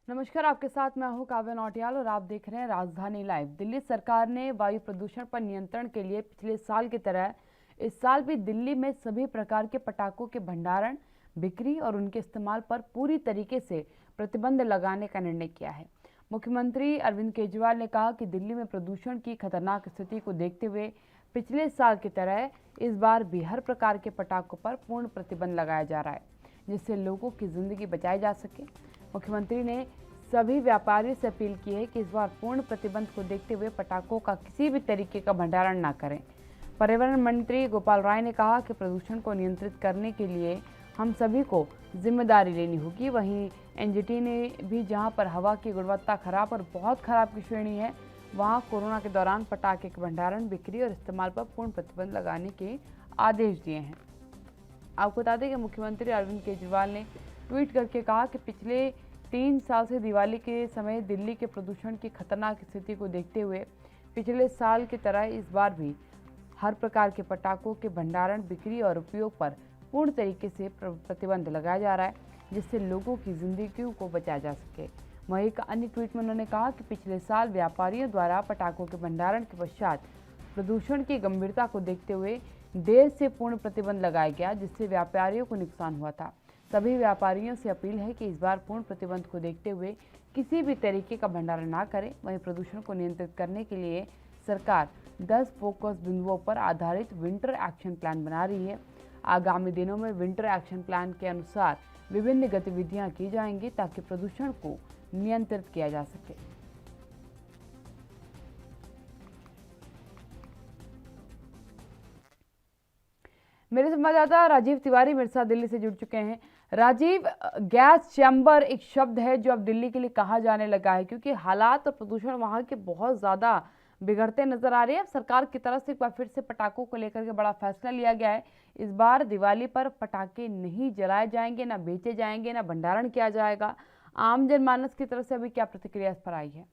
नमस्कार, आपके साथ मैं हूं काव्या नौटियाल और आप देख रहे हैं राजधानी लाइव। दिल्ली सरकार ने वायु प्रदूषण पर नियंत्रण के लिए पिछले साल की तरह इस साल भी दिल्ली में सभी प्रकार के पटाखों के भंडारण, बिक्री और उनके इस्तेमाल पर पूरी तरीके से प्रतिबंध लगाने का निर्णय किया है। मुख्यमंत्री अरविंद केजरीवाल ने कहा कि दिल्ली में प्रदूषण की खतरनाक स्थिति को देखते हुए पिछले साल की तरह इस बार भी हर प्रकार के पटाखों पर पूर्ण प्रतिबंध लगाया जा रहा है, जिससे लोगों की जिंदगी बचाई जा सके। मुख्यमंत्री ने सभी व्यापारियों से अपील की है कि इस बार पूर्ण प्रतिबंध को देखते हुए पटाखों का किसी भी तरीके का भंडारण न करें। पर्यावरण मंत्री गोपाल राय ने कहा कि प्रदूषण को नियंत्रित करने के लिए हम सभी को जिम्मेदारी लेनी होगी। वहीं एनजीटी ने भी जहां पर हवा की गुणवत्ता खराब और बहुत खराब की श्रेणी है, वहां कोरोना के दौरान पटाखे के भंडारण, बिक्री और इस्तेमाल पर पूर्ण प्रतिबंध लगाने के आदेश दिए हैं। आपको बता दें कि मुख्यमंत्री अरविंद केजरीवाल ने ट्वीट करके कहा कि पिछले 3 साल से दिवाली के समय दिल्ली के प्रदूषण की खतरनाक स्थिति को देखते हुए पिछले साल की तरह इस बार भी हर प्रकार के पटाखों के भंडारण, बिक्री और उपयोग पर पूर्ण तरीके से प्रतिबंध लगाया जा रहा है, जिससे लोगों की जिंदगियों को बचाया जा सके। वहीं एक अन्य ट्वीट में उन्होंने कहा कि पिछले साल व्यापारियों द्वारा पटाखों के भंडारण के पश्चात प्रदूषण की गंभीरता को देखते हुए देर से पूर्ण प्रतिबंध लगाया गया, जिससे व्यापारियों को नुकसान हुआ था। सभी व्यापारियों से अपील है कि इस बार पूर्ण प्रतिबंध को देखते हुए किसी भी तरीके का भंडारण ना करें। वहीं प्रदूषण को नियंत्रित करने के लिए सरकार 10 फोकस बिंदुओं पर आधारित विंटर एक्शन प्लान बना रही है। आगामी दिनों में विंटर एक्शन प्लान के अनुसार विभिन्न गतिविधियां की जाएंगी ताकि प्रदूषण को नियंत्रित किया जा सके। मेरे संवाददाता राजीव तिवारी मेरे साथ दिल्ली से जुड़ चुके हैं। राजीव, गैस चैम्बर एक शब्द है जो अब दिल्ली के लिए कहा जाने लगा है, क्योंकि हालात और प्रदूषण वहां के बहुत ज्यादा बिगड़ते नजर आ रहे हैं। सरकार की तरफ से एक बार फिर से पटाखों को लेकर के बड़ा फैसला लिया गया है। इस बार दिवाली पर पटाखे नहीं जलाए जाएंगे, ना बेचे जाएंगे, ना भंडारण किया जाएगा। आम जनमानस की तरफ से अभी क्या प्रतिक्रिया इस पर आई है?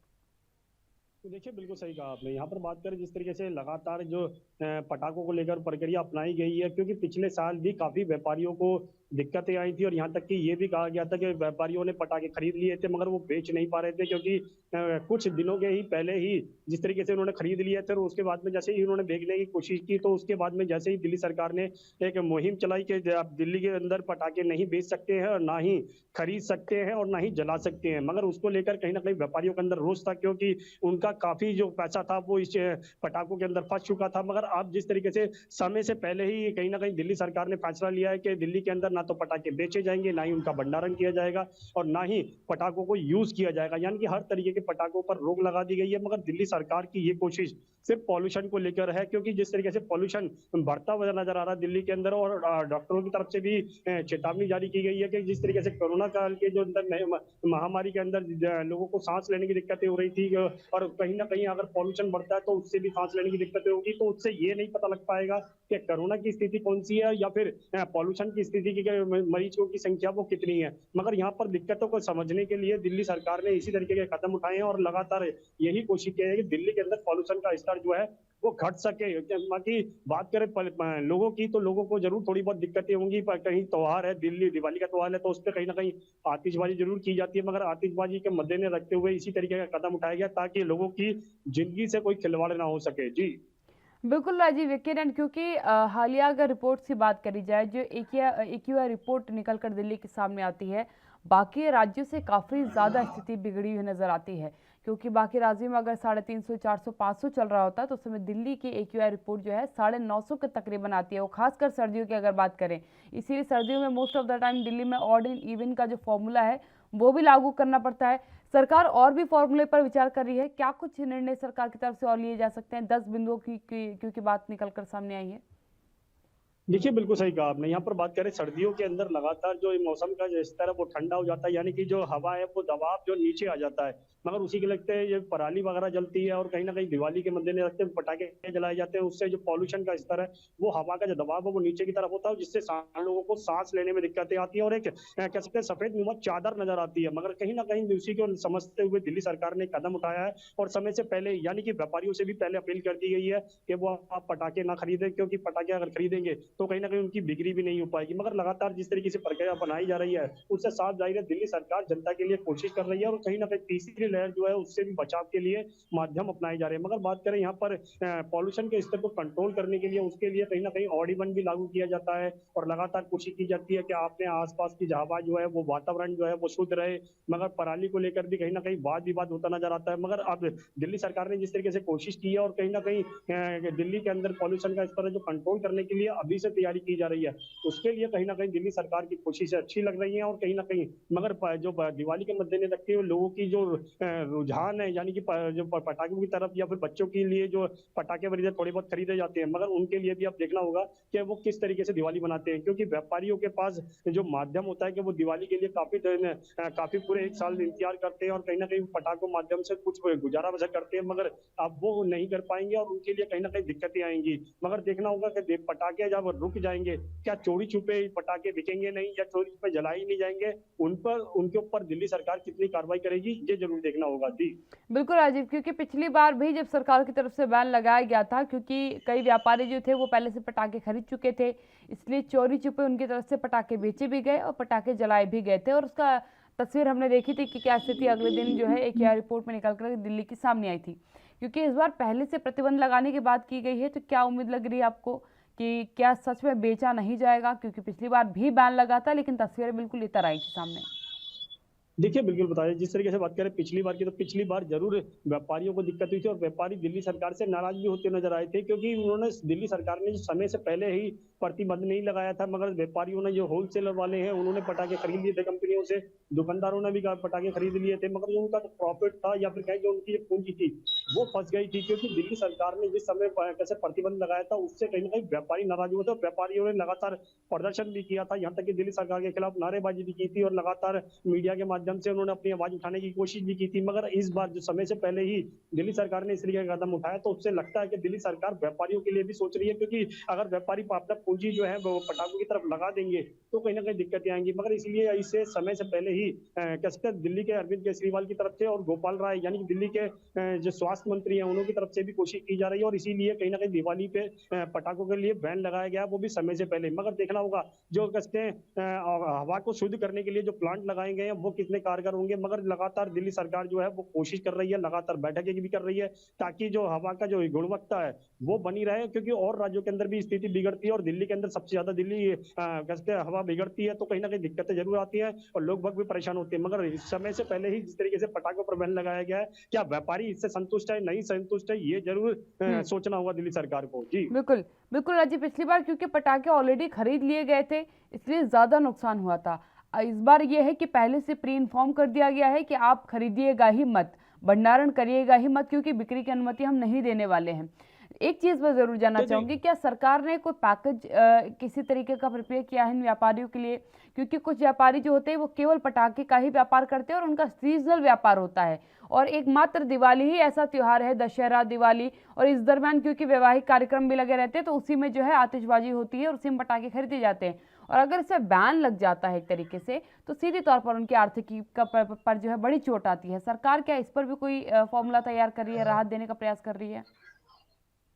तो देखिए, बिल्कुल सही कहा आपने। यहाँ पर बात करें जिस तरीके से लगातार जो पटाखों को लेकर प्रक्रिया अपनाई गई है, क्योंकि पिछले साल भी काफी व्यापारियों को दिक्कतें आई थी और यहाँ तक कि ये भी कहा गया था कि व्यापारियों ने पटाखे खरीद लिए थे मगर वो बेच नहीं पा रहे थे, क्योंकि कुछ दिनों के ही पहले ही जिस तरीके से उन्होंने खरीद लिए थे और उसके बाद में जैसे ही उन्होंने बेचने की कोशिश की, तो उसके बाद में जैसे ही दिल्ली सरकार ने एक मुहिम चलाई कि आप दिल्ली के अंदर पटाखे नहीं बेच सकते हैं और ना ही खरीद सकते हैं और ना ही जला सकते हैं, मगर उसको लेकर कहीं ना कहीं व्यापारियों के अंदर रोष था, क्योंकि उनका काफी जो पैसा था वो इस पटाखों के अंदर फंस चुका था। मगर अब जिस तरीके से समय से पहले ही कहीं ना कहीं दिल्ली सरकार ने फैसला लिया है कि दिल्ली के अंदर ना तो पटाखे बेचे जाएंगे, ना ही उनका भंडारण किया जाएगा और ना ही पटाखों को यूज किया जाएगा, यानी कि हर तरीके के पटाखों पर रोक लगा दी गई है। मगर दिल्ली सरकार की ये कोशिश सिर्फ पॉल्यूशन को लेकर है, क्योंकि जिस तरीके से पॉल्यूशन बढ़ता हुआ नजर आ रहा है दिल्ली के अंदर, और डॉक्टरों की तरफ से भी चेतावनी जारी की गई है कि जिस तरीके से कोरोना काल के जो अंदर महामारी के अंदर लोगों को सांस लेने की दिक्कतें हो रही थी, और कहीं ना कहीं अगर पॉल्यूशन बढ़ता है तो उससे भी सांस लेने की दिक्कतें होगी, तो उससे ये नहीं पता लग पाएगा कि कोरोना की स्थिति कौन सी है या फिर पॉल्यूशन की स्थिति की मरीजों की संख्या वो कितनी है। मगर यहाँ पर दिक्कतों को समझने के लिए दिल्ली सरकार ने इसी तरीके के कदम उठाए हैं और लगातार यही कोशिश की है कि दिल्ली के अंदर पॉल्यूशन का स्तर जो है वो घट सके। बाकी बात करें लोगों की, तो लोगों को जरूर थोड़ी बहुत दिक्कतें होंगी, पर कहीं त्योहार है, दिल्ली दिवाली का त्योहार है, तो उस पर कहीं ना कहीं आतिशबाजी जरूर की जाती है, मगर आतिशबाजी के मद्देनजर रखते हुए इसी तरीके का कदम उठाया गया ताकि लोगों की जिंदगी से कोई खिलवाड़ ना हो सके। जी बिल्कुल राजीव, यकीनन, क्योंकि हालिया अगर रिपोर्ट की बात करी जाए, जो एक्यूआई रिपोर्ट निकल कर दिल्ली के सामने आती है, बाकी राज्यों से काफ़ी ज़्यादा स्थिति बिगड़ी हुई नज़र आती है। क्योंकि बाकी राज्यों में अगर 350, 400, 500 चल रहा होता तो उस समय दिल्ली की एक्यूआई रिपोर्ट जो है 950 के तकरीबन आती है, वो खासकर सर्दियों की अगर बात करें। इसीलिए सर्दियों में most of the time Delhi में ऑड एंड इवन का जो फॉर्मूला है वो भी लागू करना पड़ता है। सरकार और भी फॉर्मूले पर विचार कर रही है। क्या कुछ निर्णय सरकार की तरफ से और लिए जा सकते हैं? 10 बिंदुओं की क्योंकि बात निकल कर सामने आई है। देखिए, बिल्कुल सही कहा आपने। यहाँ पर बात करें सर्दियों के अंदर लगातार जो मौसम का जो स्तर है वो ठंडा हो जाता है, यानी कि जो हवा है वो दबाव जो नीचे आ जाता है, मगर उसी के लगते ये पराली वगैरह जलती है और कहीं ना कहीं दिवाली के मद्देनजर रखते हुए पटाखे जलाए जाते हैं, उससे जो पॉल्यूशन का स्तर है वो हवा का जो दबाव है वो नीचे की तरफ होता है, जिससे लोगों को सांस लेने में दिक्कतें आती है और एक कह सकते हैं सफेद नुमा चादर नजर आती है। मगर कहीं ना कहीं उसी को समझते हुए दिल्ली सरकार ने कदम उठाया है और समय से पहले, यानी कि व्यापारियों से भी पहले अपील कर दी गई है कि वो आप पटाखे ना खरीदें, क्योंकि पटाखे अगर खरीदेंगे तो कहीं ना कहीं उनकी बिक्री भी नहीं हो पाएगी। मगर लगातार जिस तरीके से प्रक्रिया बनाई जा रही है उससे साफ जाहिर है दिल्ली सरकार जनता के लिए कोशिश कर रही है और कहीं ना कहीं तीसरी लहर जो है उससे भी बचाव के लिए माध्यम अपनाए जा रहे हैं। मगर बात करें यहाँ पर पॉल्यूशन के स्तर को कंट्रोल करने के लिए, उसके लिए कहीं ना कहीं ऑड इवन भी लागू किया जाता है और लगातार कोशिश की जाती है कि आपने आसपास की हवा जो है वो वातावरण जो है वो शुद्ध रहे। मगर पराली को लेकर भी कहीं ना कहीं वाद विवाद होता नजर आता है। मगर अब दिल्ली सरकार ने जिस तरीके से कोशिश की है और कहीं ना कहीं दिल्ली के अंदर पॉल्यूशन का स्तर जो कंट्रोल करने के लिए अभी से तैयारी की जा रही है, उसके लिए कहीं ना कहीं दिल्ली सरकार की कोशिशें अच्छी लग रही हैं और कहीं ना कहीं मगर जो दिवाली के मद्देनजर रखते हुए लोगों की जो रुझान है, यानी कि जो पटाखों की तरफ या फिर बच्चों के लिए जो पटाखे वगैरह थोड़े बहुत खरीदे जाते हैं, मगर उनके लिए भी अब देखना होगा कि वो किस तरीके से दिवाली मनाते हैं। क्योंकि व्यापारियों के पास जो माध्यम होता है कि वो दिवाली के लिए काफी पूरे एक साल इंतजार करते हैं और कहीं ना कहीं पटाखों माध्यम से कुछ गुजारा बसर करते हैं, मगर अब वो नहीं कर पाएंगे और उनके लिए कहीं ना कहीं दिक्कतें आएंगी। मगर देखना होगा कि पटाखे जब रुक जाएंगे, क्या चोरी छुपे पटाखे बिकेंगे नहीं या चोरी छुपे जलाए ही नहीं जाएंगे, उन पर उनके ऊपर दिल्ली सरकार कितनी कार्रवाई करेगी ये जरूर देखना होगा। जी बिल्कुल राजीव, क्योंकि पिछली बार भी जब सरकार की तरफ से बैन लगाया गया था, क्योंकि कई व्यापारी जो थे वो पहले से पटाखे खरीद चुके थे, इसलिए चोरी छुपे उनकी तरफ से पटाखे बेचे भी गए और पटाखे जलाए भी गए थे। और उसका तस्वीर हमने देखी थी कि क्या स्थिति अगले दिन जो है एक या रिपोर्ट में निकल कर दिल्ली की सामने आई थी। क्योंकि इस बार पहले से प्रतिबंध लगाने की बात की गई है, तो क्या उम्मीद लग रही है आपको कि क्या सच में बेचा नहीं जाएगा? क्योंकि पिछली बार भी बैन लगा था लेकिन तस्वीरें बिल्कुल इतर आई थी सामने। देखिए, बिल्कुल बताइए, जिस तरीके से बात करें पिछली बार की, तो पिछली बार जरूर व्यापारियों को दिक्कत हुई थी और व्यापारी दिल्ली सरकार से नाराज भी होते नजर आए थे, क्योंकि उन्होंने दिल्ली सरकार ने समय से पहले ही प्रतिबंध नहीं लगाया था। मगर व्यापारियों ने, जो होलसेलर वाले हैं, उन्होंने पटाखे खरीद लिए थे कंपनियों से, दुकानदारों ने भी पटाखे खरीद लिए थे, मगर जो उनका प्रॉफिट था या फिर कहें जो उनकी पूंजी थी वो फंस गई थी। क्योंकि दिल्ली सरकार ने जिस समय कैसे प्रतिबंध लगाया था उससे कहीं ना कहीं व्यापारी नाराज हुए थे और व्यापारियों ने लगातार प्रदर्शन भी किया था, यहाँ तक कि दिल्ली सरकार के खिलाफ नारेबाजी भी की थी और लगातार मीडिया के माध्यम से उन्होंने अपनी आवाज उठाने की कोशिश भी की थी। मगर इस बार जो समय से पहले ही दिल्ली सरकार ने इस तरीके का कदम उठाया, तो उससे लगता है कि दिल्ली सरकार व्यापारियों के लिए भी सोच रही है, क्योंकि अगर व्यापारी अपना पूंजी जो है वो पटाखों की तरफ लगा देंगे तो कहीं ना कहीं दिक्कतें आएंगी। मगर इसलिए इसे समय से पहले ही कैसे दिल्ली के अरविंद केजरीवाल की तरफ से और गोपाल राय यानी कि दिल्ली के जो स्वास्थ्य मंत्री हैं उन्होंने की तरफ से भी कोशिश की जा रही है और इसीलिए कहीं ना कहीं दिवाली पे पटाखों के लिए बैन लगाया गया, वो भी समय से पहले। मगर देखना होगा जो कहते हैं हवा को शुद्ध करने के लिए जो प्लांट लगाए गए हैं वो कितने कारगर होंगे। मगर लगातार दिल्ली सरकार जो है वो कोशिश कर रही है, लगातार बैठकें भी कर रही है ताकि जो हवा का जो गुणवत्ता है वो बनी रहे, क्योंकि और राज्यों के अंदर भी स्थिति बिगड़ती है और दिल्ली के अंदर सबसे ज्यादा दिल्ली कहते हैं हवा बिगड़ती है, तो कहीं ना कहीं दिक्कतें जरूर आती हैं और लोग बाग भी परेशान होते हैं। मगर इस समय से पहले ही जिस तरीके से पटाखों पर बैन लगाया गया है, क्या व्यापारी इससे संतुष्ट है नहीं संतुष्ट है, ये जरूर सोचना होगा दिल्ली सरकार को। जी बिल्कुल बिल्कुल राजीव, पिछली बार क्योंकि पटाखे ऑलरेडी खरीद लिए गए थे इसलिए ज्यादा नुकसान हुआ था। इस बार ये है कि पहले से प्री इन्फॉर्म कर दिया गया है कि आप खरीदिएगा ही मत, भंडारण करिएगा ही मत, क्योंकि बिक्री की अनुमति हम नहीं देने वाले हैं। एक चीज मैं जरूर जानना चाहूंगी, क्या सरकार ने कोई पैकेज किसी तरीके का प्रिपेयर किया है इन व्यापारियों के लिए? क्योंकि कुछ व्यापारी जो होते हैं वो केवल पटाखे का ही व्यापार करते हैं और उनका सीजनल व्यापार होता है और एकमात्र दिवाली ही ऐसा त्योहार है, दशहरा दिवाली, और इस दरम्यान क्योंकि वैवाहिक कार्यक्रम भी लगे रहते हैं तो उसी में जो है आतिशबाजी होती है और उसी में पटाखे खरीदे जाते हैं। और अगर इसमें बैन लग जाता है एक तरीके से तो सीधे तौर पर उनकी आर्थिकी पर जो है बड़ी चोट आती है। सरकार क्या इस पर भी कोई फॉर्मूला तैयार कर रही है, राहत देने का प्रयास कर रही है?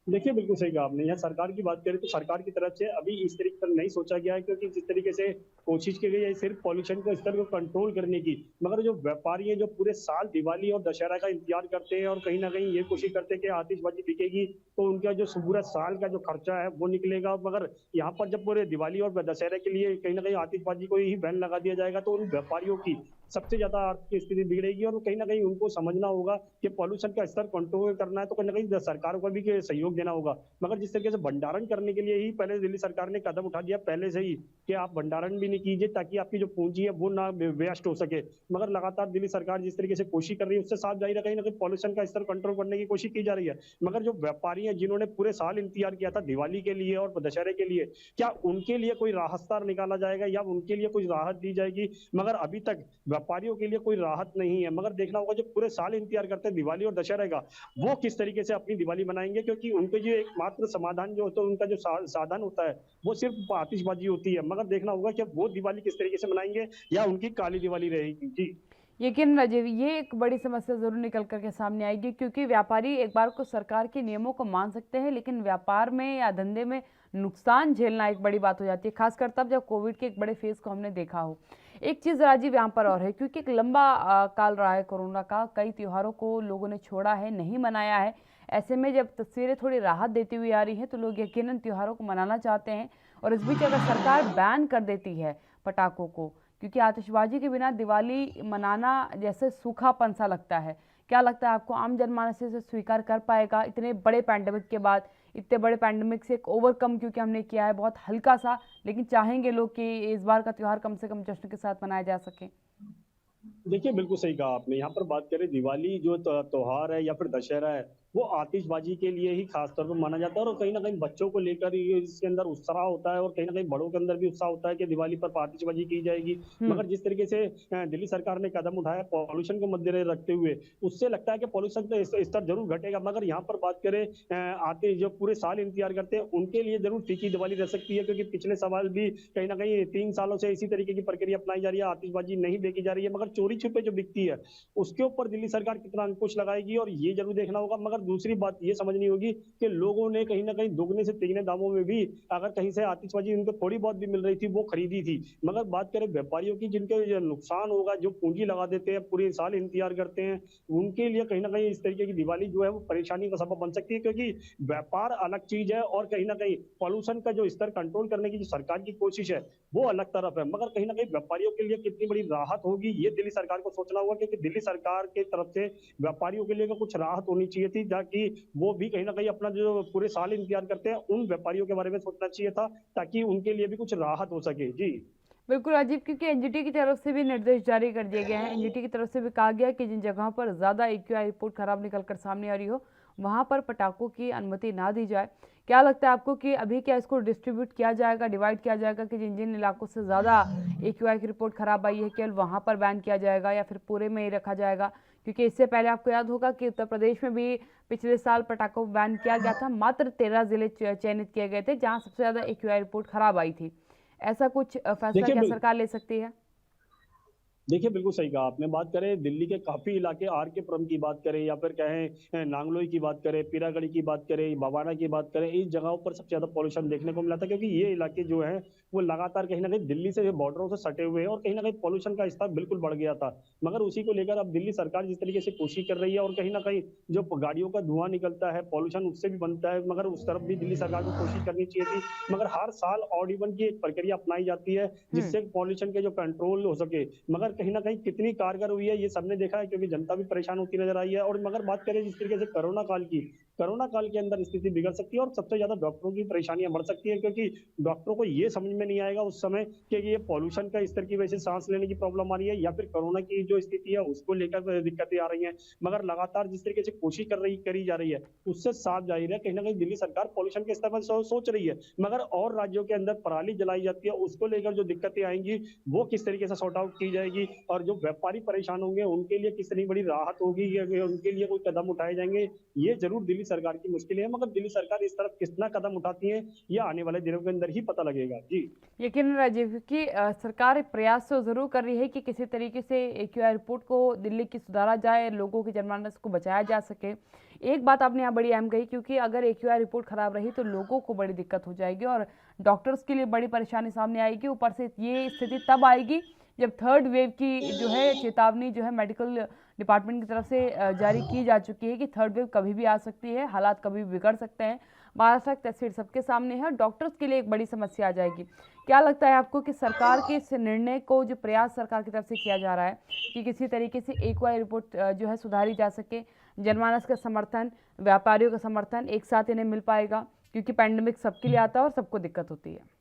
देखिए, बिल्कुल सही कहा आपने। यहाँ सरकार की बात करें तो सरकार की तरफ से अभी इस तरीके पर नहीं सोचा गया है, क्योंकि जिस तरीके से कोशिश की गई है सिर्फ पॉल्यूशन को स्तर को कंट्रोल करने की, मगर जो व्यापारी हैं जो पूरे साल दिवाली और दशहरा का इंतजार करते हैं और कहीं ना कहीं ये कोशिश करते हैं कि आतिशबाजी बिकेगी तो उनका जो पूरा साल का जो खर्चा है वो निकलेगा। मगर यहाँ पर जब पूरे दिवाली और दशहरे के लिए कहीं ना कहीं आतिशबाजी को ही बैन लगा दिया जाएगा तो उन व्यापारियों की सबसे ज्यादा आर्थिक स्थिति बिगड़ेगी और कहीं ना कहीं उनको समझना होगा कि पॉल्यूशन का स्तर कंट्रोल करना है तो कहीं ना कहीं सरकार को भी सहयोग देना होगा। मगर जिस तरीके से भंडारण करने के लिए ही पहले दिल्ली सरकार ने कदम उठा दिया पहले से ही कि आप भंडारण भी नहीं कीजिए ताकि आपकी जो पूंजी है वो ना वेस्ट हो सके। मगर लगातार दिल्ली सरकार जिस तरीके से कोशिश कर रही है उससे साफ जाहिर है कहीं ना कहीं पॉल्यूशन का स्तर कंट्रोल करने की कोशिश की जा रही है। मगर जो व्यापारी हैं जिन्होंने पूरे साल इंतजार किया था दिवाली के लिए और दशहरे के लिए, क्या उनके लिए कोई राहत निकाला जाएगा या उनके लिए कोई राहत दी जाएगी? मगर अभी तक व्यापारियों के लिए कोई राहत नहीं है। मगर देखना होगा जो पूरे साल इंतजार करते हैं दिवाली और दशहरे का, वो किस तरीके से अपनी दिवाली मनाएंगे, क्योंकि उनके जो एकमात्र समाधान जो होता है उनका जो साधन होता है वो सिर्फ आतिशबाजी होती है। मगर देखना होगा कि वो दिवाली किस तरीके से मनाएंगे या उनकी काली दिवाली रहेगी। जी यकीन राजीव, ये एक बड़ी समस्या ज़रूर निकल कर के सामने आएगी, क्योंकि व्यापारी एक बार को सरकार के नियमों को मान सकते हैं, लेकिन व्यापार में या धंधे में नुकसान झेलना एक बड़ी बात हो जाती है, खासकर तब जब कोविड के एक बड़े फेज को हमने देखा हो। एक चीज़ राजीव यहाँ पर और है, क्योंकि एक लंबा काल रहा है कोरोना का, कई त्योहारों को लोगों ने छोड़ा है, नहीं मनाया है। ऐसे में जब तस्वीरें थोड़ी राहत देती हुई आ रही हैं तो लोग यकीनन त्योहारों को मनाना चाहते हैं। और इस बीच अगर सरकार बैन कर देती है पटाखों को, क्योंकि आतिशबाजी के बिना दिवाली मनाना जैसे सूखापन सा लगता है, क्या लगता है आपको आम जनमानस इसे स्वीकार कर पाएगा इतने बड़े पैंडेमिक के बाद? इतने बड़े पैंडेमिक से एक ओवरकम क्योंकि हमने किया है बहुत हल्का सा, लेकिन चाहेंगे लोग कि इस बार का त्यौहार कम से कम जश्न के साथ मनाया जा सके। देखिए, बिल्कुल सही कहा आपने। यहाँ पर बात करें दिवाली जो त्योहार है या फिर दशहरा है, वो आतिशबाजी के लिए ही खास तौर पर माना जाता है और कहीं न कहीं बच्चों को लेकर ये इसके अंदर उत्साह होता है और कहीं न कहीं बड़ों के अंदर भी उत्साह होता है कि दिवाली पर आतिशबाजी की जाएगी। हम्म। मगर जिस तरीके से दिल्ली सरकार ने कदम उठाया पॉल्यूशन को मद्देनजर रखते हुए, उससे लगता है कि पॉल्यूशन का स्तर ज़रूर घटेगा। मगर यहाँ पर बात करें आते जो पूरे साल इंतज़ार करते हैं, उनके लिए ज़रूर फीकी दिवाली रह सकती है क्योंकि पिछले साल भी कहीं न कहीं 3 सालों से इसी तरीके की प्रक्रिया अपनाई जा रही है, आतिशबाजी नहीं बेची जा रही है, मगर चोरी-छुपे जो बिकती है, उसके ऊपर दिल्ली सरकार कितना अंकुश लगाएगी और ये ज़रूर देखना होगा। मगर दूसरी बात ये समझनी होगी कि लोगों ने कहीं न कहीं दुगने से तिगने दामों में भी अगर कहीं से आतिशबाजी उनको थोड़ी बहुत भी मिल रही थी, वो खरीदी थी। मगर बात करें व्यापारियों की जिनके ये नुकसान होगा, जो पूँजी लगा देते हैं, पूरे साल इंतज़ार करते हैं, उनके लिए कहीं न कहीं इस तरीके की दिवाली जो है वो परेशानी का सबब बन सकती है क्योंकि व्यापार अलग चीज़ है और कहीं न कहीं पॉल्यूशन का जो स्तर कंट्रोल करने की जो सरकार की कोशिश है, वो अलग तरफ है। मगर कहीं न कहीं व्यापारियों के लिए कितनी बड़ी राहत होगी, ये दिल्ली सरकार को सोचना होगा क्योंकि दिल्ली सरकार की तरफ से व्यापारियों के लिए कुछ राहत होनी चाहिए थी ताकि वो भी कहीं न कहीं अपना जो पूरे साल इंतज़ार करते हैं, उन व्यापारियों के बारे में सोचना चाहिए था ताकि उनके लिए भी कुछ राहत हो सके। जी। बिल्कुल राजीव, क्योंकि एनजीटी की तरफ से भी निर्देश जारी कर दिए गए हैं। एनजीटी की तरफ से भी कहा गया है कि जिन जगहों पर ज़्यादा एक्यूआई रिपोर्ट खराब निकल कर सामने आ रही हो, वहां पर पटाखों की अनुमति ना दी जाए। क्या लगता है आपको कि अभी क्या इसको डिस्ट्रीब्यूट किया जाएगा, डिवाइड किया जाएगा कि जिन जिन इलाकों से ज़्यादा एक्यूआई की रिपोर्ट खराब आई है केवल वहां पर बैन किया जाएगा, या फिर पूरे में ही रखा जाएगा? क्योंकि इससे पहले आपको याद होगा कि उत्तर प्रदेश में भी पिछले साल पटाखों को बैन किया गया था। मात्र 13 जिले चयनित किए गए थे जहां सबसे ज़्यादा एक्यूआई रिपोर्ट खराब आई थी। ऐसा कुछ फैसला देखिए क्या बिल सरकार ले सकती है? देखिए, बिल्कुल सही कहा आपने। बात करें दिल्ली के काफ़ी इलाके आर के पुरम की बात करें या फिर कहें नांगलोई की बात करें, पीरागढ़ी की बात करें, बवाना की बात करें, इस जगहों पर सबसे ज़्यादा पॉल्यूशन देखने को मिला था क्योंकि ये इलाके जो हैं, वो लगातार कहीं न कहीं दिल्ली से बॉर्डरों से सटे हुए हैं और कहीं न कहीं पॉल्यूशन का स्तर बिल्कुल बढ़ गया था। मगर उसी को लेकर अब दिल्ली सरकार जिस तरीके से कोशिश कर रही है और कहीं न कहीं जो गाड़ियों का धुआँ निकलता है, पॉल्यूशन उससे भी बनता है, मगर उस तरफ भी दिल्ली सरकार को कोशिश करनी चाहिए थी। मगर हर साल ऑड इवन की एक प्रक्रिया अपनाई जाती है, हुँ। जिससे पॉल्यूशन के जो कंट्रोल हो सके। मगर कहीं न कहीं कितनी कारगर हुई है, ये सबने देखा है क्योंकि जनता भी परेशान होती नज़र आई है और मगर बात करें जिस तरीके से कोरोना काल के अंदर स्थिति बिगड़ सकती है और सबसे ज़्यादा डॉक्टरों की परेशानियाँ बढ़ सकती हैं क्योंकि डॉक्टरों को ये समझ में नहीं आएगा उस समय कि ये पॉल्यूशन का स्तर की वजह से सांस लेने की प्रॉब्लम आ रही है या फिर कोरोना की जो स्थिति है उसको लेकर दिक्कतें आ रही हैं। मगर लगातार जिस तरीके से कोशिश करी जा रही है, उससे साफ जाहिर है कहीं न कहीं दिल्ली सरकार पॉल्यूशन के स्तर पर सोच रही है। मगर और राज्यों के अंदर पराली जलाई जाती है, उसको लेकर जो दिक्कतें आएँगी, वो किस तरीके से सॉर्ट आउट की जाएगी और जो व्यापारी परेशान होंगे, उनके लिए कितनी बड़ी राहत होगी या उनके लिए कोई कदम उठाए जाएँगे, ये ज़रूर दिल्ली सरकार की मुश्किल है। मगर दिल्ली सरकार इस तरफ कितना कदम उठाती है, ये आने वाले दिनों के अंदर ही पता लगेगा। जी। यकीनन राजीव, क्योंकि सरकार प्रयास तो ज़रूर कर रही है कि किसी तरीके से एक्यूआई रिपोर्ट को दिल्ली की सुधारा जाए, लोगों की जनमानस को बचाया जा सके। एक बात आपने यहाँ बड़ी अहम कही, क्योंकि अगर एक्यूआई रिपोर्ट खराब रही तो लोगों को बड़ी दिक्कत हो जाएगी और डॉक्टर्स के लिए बड़ी परेशानी सामने आएगी। ऊपर से ये स्थिति तब आएगी जब थर्ड वेव की जो है चेतावनी जो है मेडिकल डिपार्टमेंट की तरफ से जारी की जा चुकी है कि थर्ड वेव कभी भी आ सकती है, हालात कभी भी बिगड़ सकते हैं। महाराष्ट्र की तस्वीर सबके सामने है और डॉक्टर्स के लिए एक बड़ी समस्या आ जाएगी। क्या लगता है आपको कि सरकार के इस निर्णय को, जो प्रयास सरकार की तरफ से किया जा रहा है कि किसी तरीके से एक्यूआई रिपोर्ट जो है सुधारी जा सके, जनमानस का समर्थन, व्यापारियों का समर्थन एक साथ इन्हें मिल पाएगा? क्योंकि पैंडेमिक सबके लिए आता है और सबको दिक्कत होती है।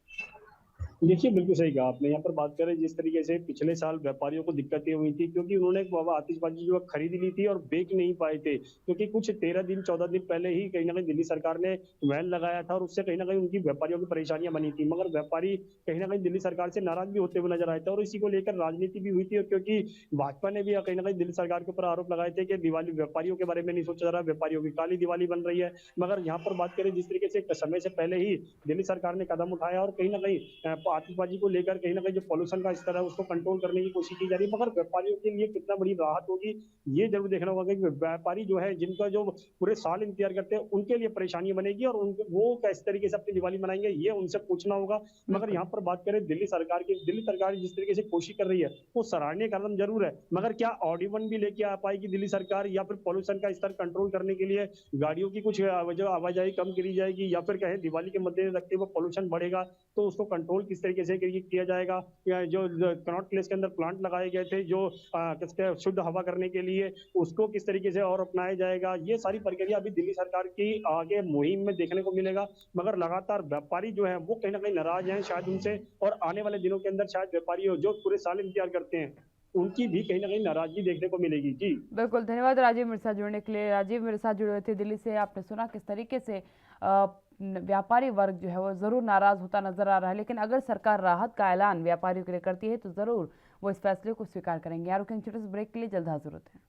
देखिए, बिल्कुल सही कहा आपने। यहाँ पर बात करें जिस तरीके से पिछले साल व्यापारियों को दिक्कतें हुई थी क्योंकि उन्होंने आतिशबाजी जो है खरीद ली थी और बेच नहीं पाए थे। क्योंकि कुछ 13 दिन 14 दिन पहले ही कहीं न कहीं दिल्ली सरकार ने बैन लगाया था और उससे कहीं न कहीं उनकी व्यापारियों की परेशानियाँ बनी थी। मगर व्यापारी कहीं न कहीं दिल्ली सरकार से नाराज़ भी होते हुए नज़र आए थे और इसी को लेकर राजनीति भी हुई थी और क्योंकि भाजपा ने भी कहीं न कहीं दिल्ली सरकार के ऊपर आरोप लगाए थे कि दिवाली व्यापारियों के बारे में नहीं सोचा जा रहा, व्यापारियों की काली दिवाली बन रही है। मगर यहाँ पर बात करें जिस तरीके से समय से पहले ही दिल्ली सरकार ने कदम उठाया और कहीं न कहीं आतिशबाजी को लेकर कहीं ना कहीं जो पॉल्यूशन का स्तर है उसको कंट्रोल करने की कोशिश की जा रही है, मगर व्यापारियों के लिए कितना बड़ी राहत होगी ये जरूर देखना होगा कि व्यापारी जो है जिनका जो पूरे साल इंतजार करते हैं उनके लिए परेशानी बनेगी, और वो किस तरीके से अपनी दिवाली मनाएंगे ये उनसे पूछना होगा। मगर बिल्कुल। यहाँ पर बात करें दिल्ली सरकार जिस तरीके से कोशिश कर रही है वो सराहनीय कदम जरूर है, मगर क्या ऑडी 1 भी लेके आ पाएगी दिल्ली सरकार, या फिर पॉल्यूशन का स्तर कंट्रोल करने के लिए गाड़ियों की कुछ जो आवाजाही कम करी जाएगी, या फिर कहें दिवाली के मद्देनजर रखते हुए पॉल्यूशन बढ़ेगा तो उसको कंट्रोल किस तरीके से किया जाएगा, या जो कनॉट प्लेस के अंदर प्लांट लगाए गए थे जो किसके शुद्ध हवा करने के लिए उसको किस तरीके से और अपनाया जाएगा, ये सारी प्रक्रिया अभी दिल्ली सरकार की आगे मुहिम में देखने को मिलेगा। मगर लगातार व्यापारी जो है वो कहीं ना कहीं नाराज हैं शायद उनसे, और आने वाले दिनों के अंदर शायद व्यापारी जो पूरे साल इंतजार करते हैं उनकी भी कहीं ना कहीं नाराजगी देखने को मिलेगी। जी बिल्कुल, धन्यवाद राजीव मेरे साथ जुड़ने के लिए। राजीव मेरे साथ जुड़े हुए थे दिल्ली से। आपने सुना किस तरीके से व्यापारी वर्ग जो है वो ज़रूर नाराज़ होता नजर आ रहा है, लेकिन अगर सरकार राहत का ऐलान व्यापारियों के लिए करती है तो ज़रूर वो इस फैसले को स्वीकार करेंगे। यार रुकेंगे छोटे से ब्रेक के लिए, जल्द हाजिर होते हैं।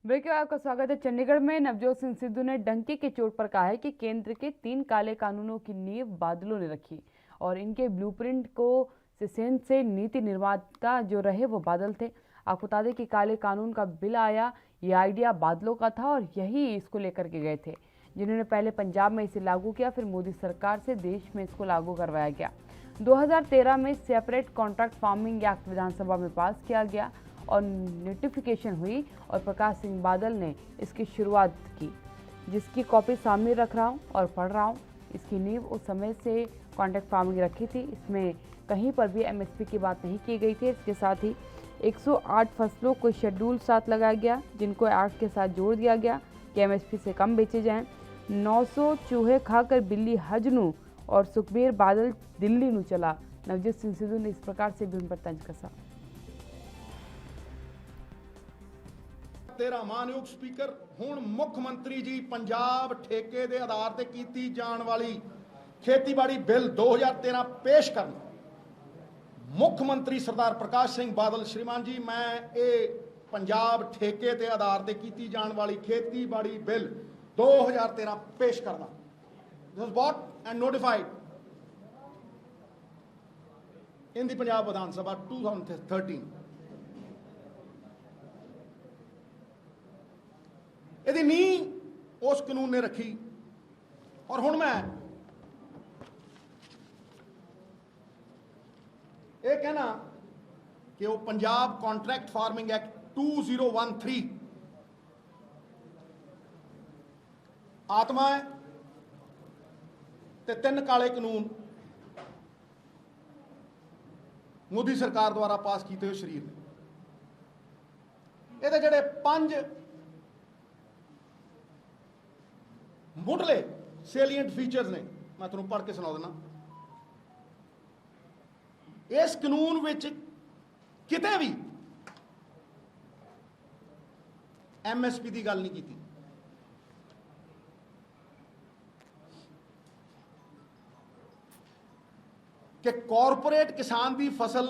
ब्रेक के बाद आपका स्वागत है। चंडीगढ़ में नवजोत सिंह सिद्धू ने डंके की चोट पर कहा है कि केंद्र के 3 काले कानूनों की नींव बादलों ने रखी और इनके ब्लूप्रिंट को से नीति निर्माता जो रहे वो बादल थे। आपको बता दें कि काले कानून का बिल आया, ये आइडिया बादलों का था और यही इसको लेकर के गए थे, जिन्होंने पहले पंजाब में इसे लागू किया, फिर मोदी सरकार से देश में इसको लागू करवाया गया। 2013 में सेपरेट कॉन्ट्रैक्ट फार्मिंग एक्ट विधानसभा में पास किया गया और नोटिफिकेशन हुई और प्रकाश सिंह बादल ने इसकी शुरुआत की, जिसकी कॉपी सामने रख रहा हूँ और पढ़ रहा हूँ। इसकी नींव उस समय से कॉन्ट्रैक्ट फार्मिंग रखी थी। इसमें कहीं पर भी एमएसपी की बात नहीं की गई थी। इसके साथ ही 108 फसलों को शेड्यूल 7 लगाया गया, जिनको एक्ट के साथ जोड़ दिया गया कि एमएसपी से कम बेचे जाएं। 900 चूहे खाकर बिल्ली हजनू और सुखबीर बादल दिल्ली नू चला। नवजोत सिंह सिद्धू ने इस प्रकार से भी उन पर तंज कसा। तेरा मानयोग स्पीकर हुण मुख मंत्री जी पंजाब ठेके दे आधार ते कीती जाण वाली खेतीबाड़ी बिल 2013 पेश करन। मुख मंत्री सरदार प्रकाश सिंह बादल श्रीमान जी, मैं ये पंजाब ठेके ते आधार ते कीती जाण वाली खेतीबाड़ी बिल 2013 पेश करना। This was bought and notified in the Punjab Vidhan Sabha 2013। यदि नींह उस कानून ने रखी और हुण मैं ये कहना कि वो पंजाब कॉन्ट्रैक्ट फार्मिंग एक्ट 2013 आत्मा है ते 3 काले कानून मोदी सरकार द्वारा पास किए हुए शरीर ने। ये जड़े 5 मुढ़ले सेलिएंट फीचर्स ने मैं तुहानूं पढ़ के सुना देना। इस कानून विच किते भी एमएसपी की गल नहीं की। कि कॉरपोरेट किसान की फसल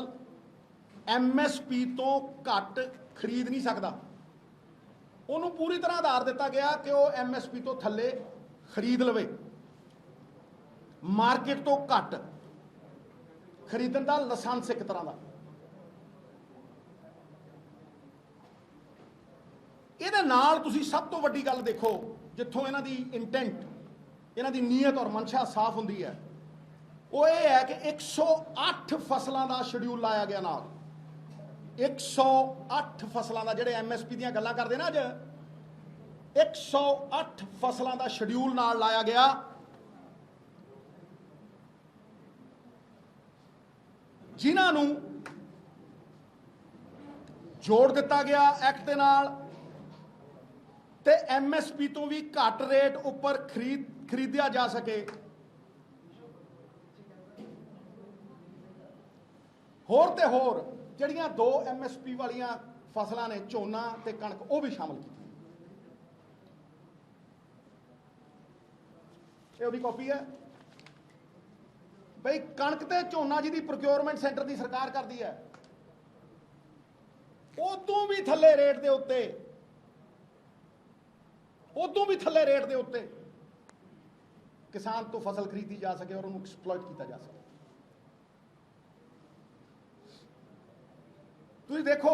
एमएसपी तो घट खरीद नहीं सकता। उन्होंने पूरी तरह आधार दिता गया कि वह एमएसपी तो थले खरीद लवे, मार्केट तो घट खरीदण का लाइसेंस एक तरह का। ਇਹਦੇ ਨਾਲ ਤੁਸੀਂ ਸਭ ਤੋਂ ਵੱਡੀ ਗੱਲ ਦੇਖੋ, ਜਿੱਥੋਂ ਇਹਨਾਂ ਦੀ ਇੰਟੈਂਟ, ਇਹਨਾਂ ਦੀ ਨੀਅਤ ਔਰ ਮਨਸ਼ਾ ਸਾਫ਼ ਹੁੰਦੀ ਹੈ, ਉਹ ਇਹ ਹੈ ਕਿ 108 ਫਸਲਾਂ ਦਾ ਸ਼ਡਿਊਲ ਲਾਇਆ ਗਿਆ ਨਾਲ। 108 ਫਸਲਾਂ ਦਾ, ਜਿਹੜੇ ਐਮਐਸਪੀ ਦੀਆਂ ਗੱਲਾਂ ਕਰਦੇ ਨਾ ਅੱਜ, 108 ਫਸਲਾਂ ਦਾ ਸ਼ਡਿਊਲ ਨਾਲ ਲਾਇਆ ਗਿਆ। ਜਿਨ੍ਹਾਂ ਨੂੰ ਜੋੜ ਦਿੱਤਾ ਗਿਆ ਐਕਟ ਦੇ ਨਾਲ, ਤੇ ਐਮਐਸਪੀ ਤੋਂ ਵੀ ਘੱਟ ਰੇਟ ਉੱਪਰ ਖਰੀਦਿਆ ਜਾ ਸਕੇ। ਹੋਰ ਤੇ ਹੋਰ ਜਿਹੜੀਆਂ 2 MSP ਵਾਲੀਆਂ ਫਸਲਾਂ ਨੇ ਝੋਨਾ ਤੇ ਕਣਕ ਉਹ ਵੀ ਸ਼ਾਮਲ ਕੀਤੀ। ਇਹ ਉਹਦੀ ਕਾਪੀ ਹੈ ਬਈ ਕਣਕ ਤੇ ਝੋਨਾ ਜਿਹਦੀ ਪ੍ਰੋਕਿਉਰਮੈਂਟ ਸੈਂਟਰ ਦੀ ਸਰਕਾਰ ਕਰਦੀ ਹੈ, ਉਦੋਂ ਵੀ ਥੱਲੇ ਰੇਟ ਦੇ ਉੱਤੇ, ਉਦੋਂ ਵੀ ਥੱਲੇ ਰੇਟ ਦੇ ਉੱਤੇ ਕਿਸਾਨ ਤੋਂ ਫਸਲ ਖਰੀਦੀ ਜਾ ਸਕੇ ਔਰ ਉਹਨੂੰ ਐਕਸਪਲੋਇਟ ਕੀਤਾ ਜਾ ਸਕੇ। ਤੁਸੀਂ ਦੇਖੋ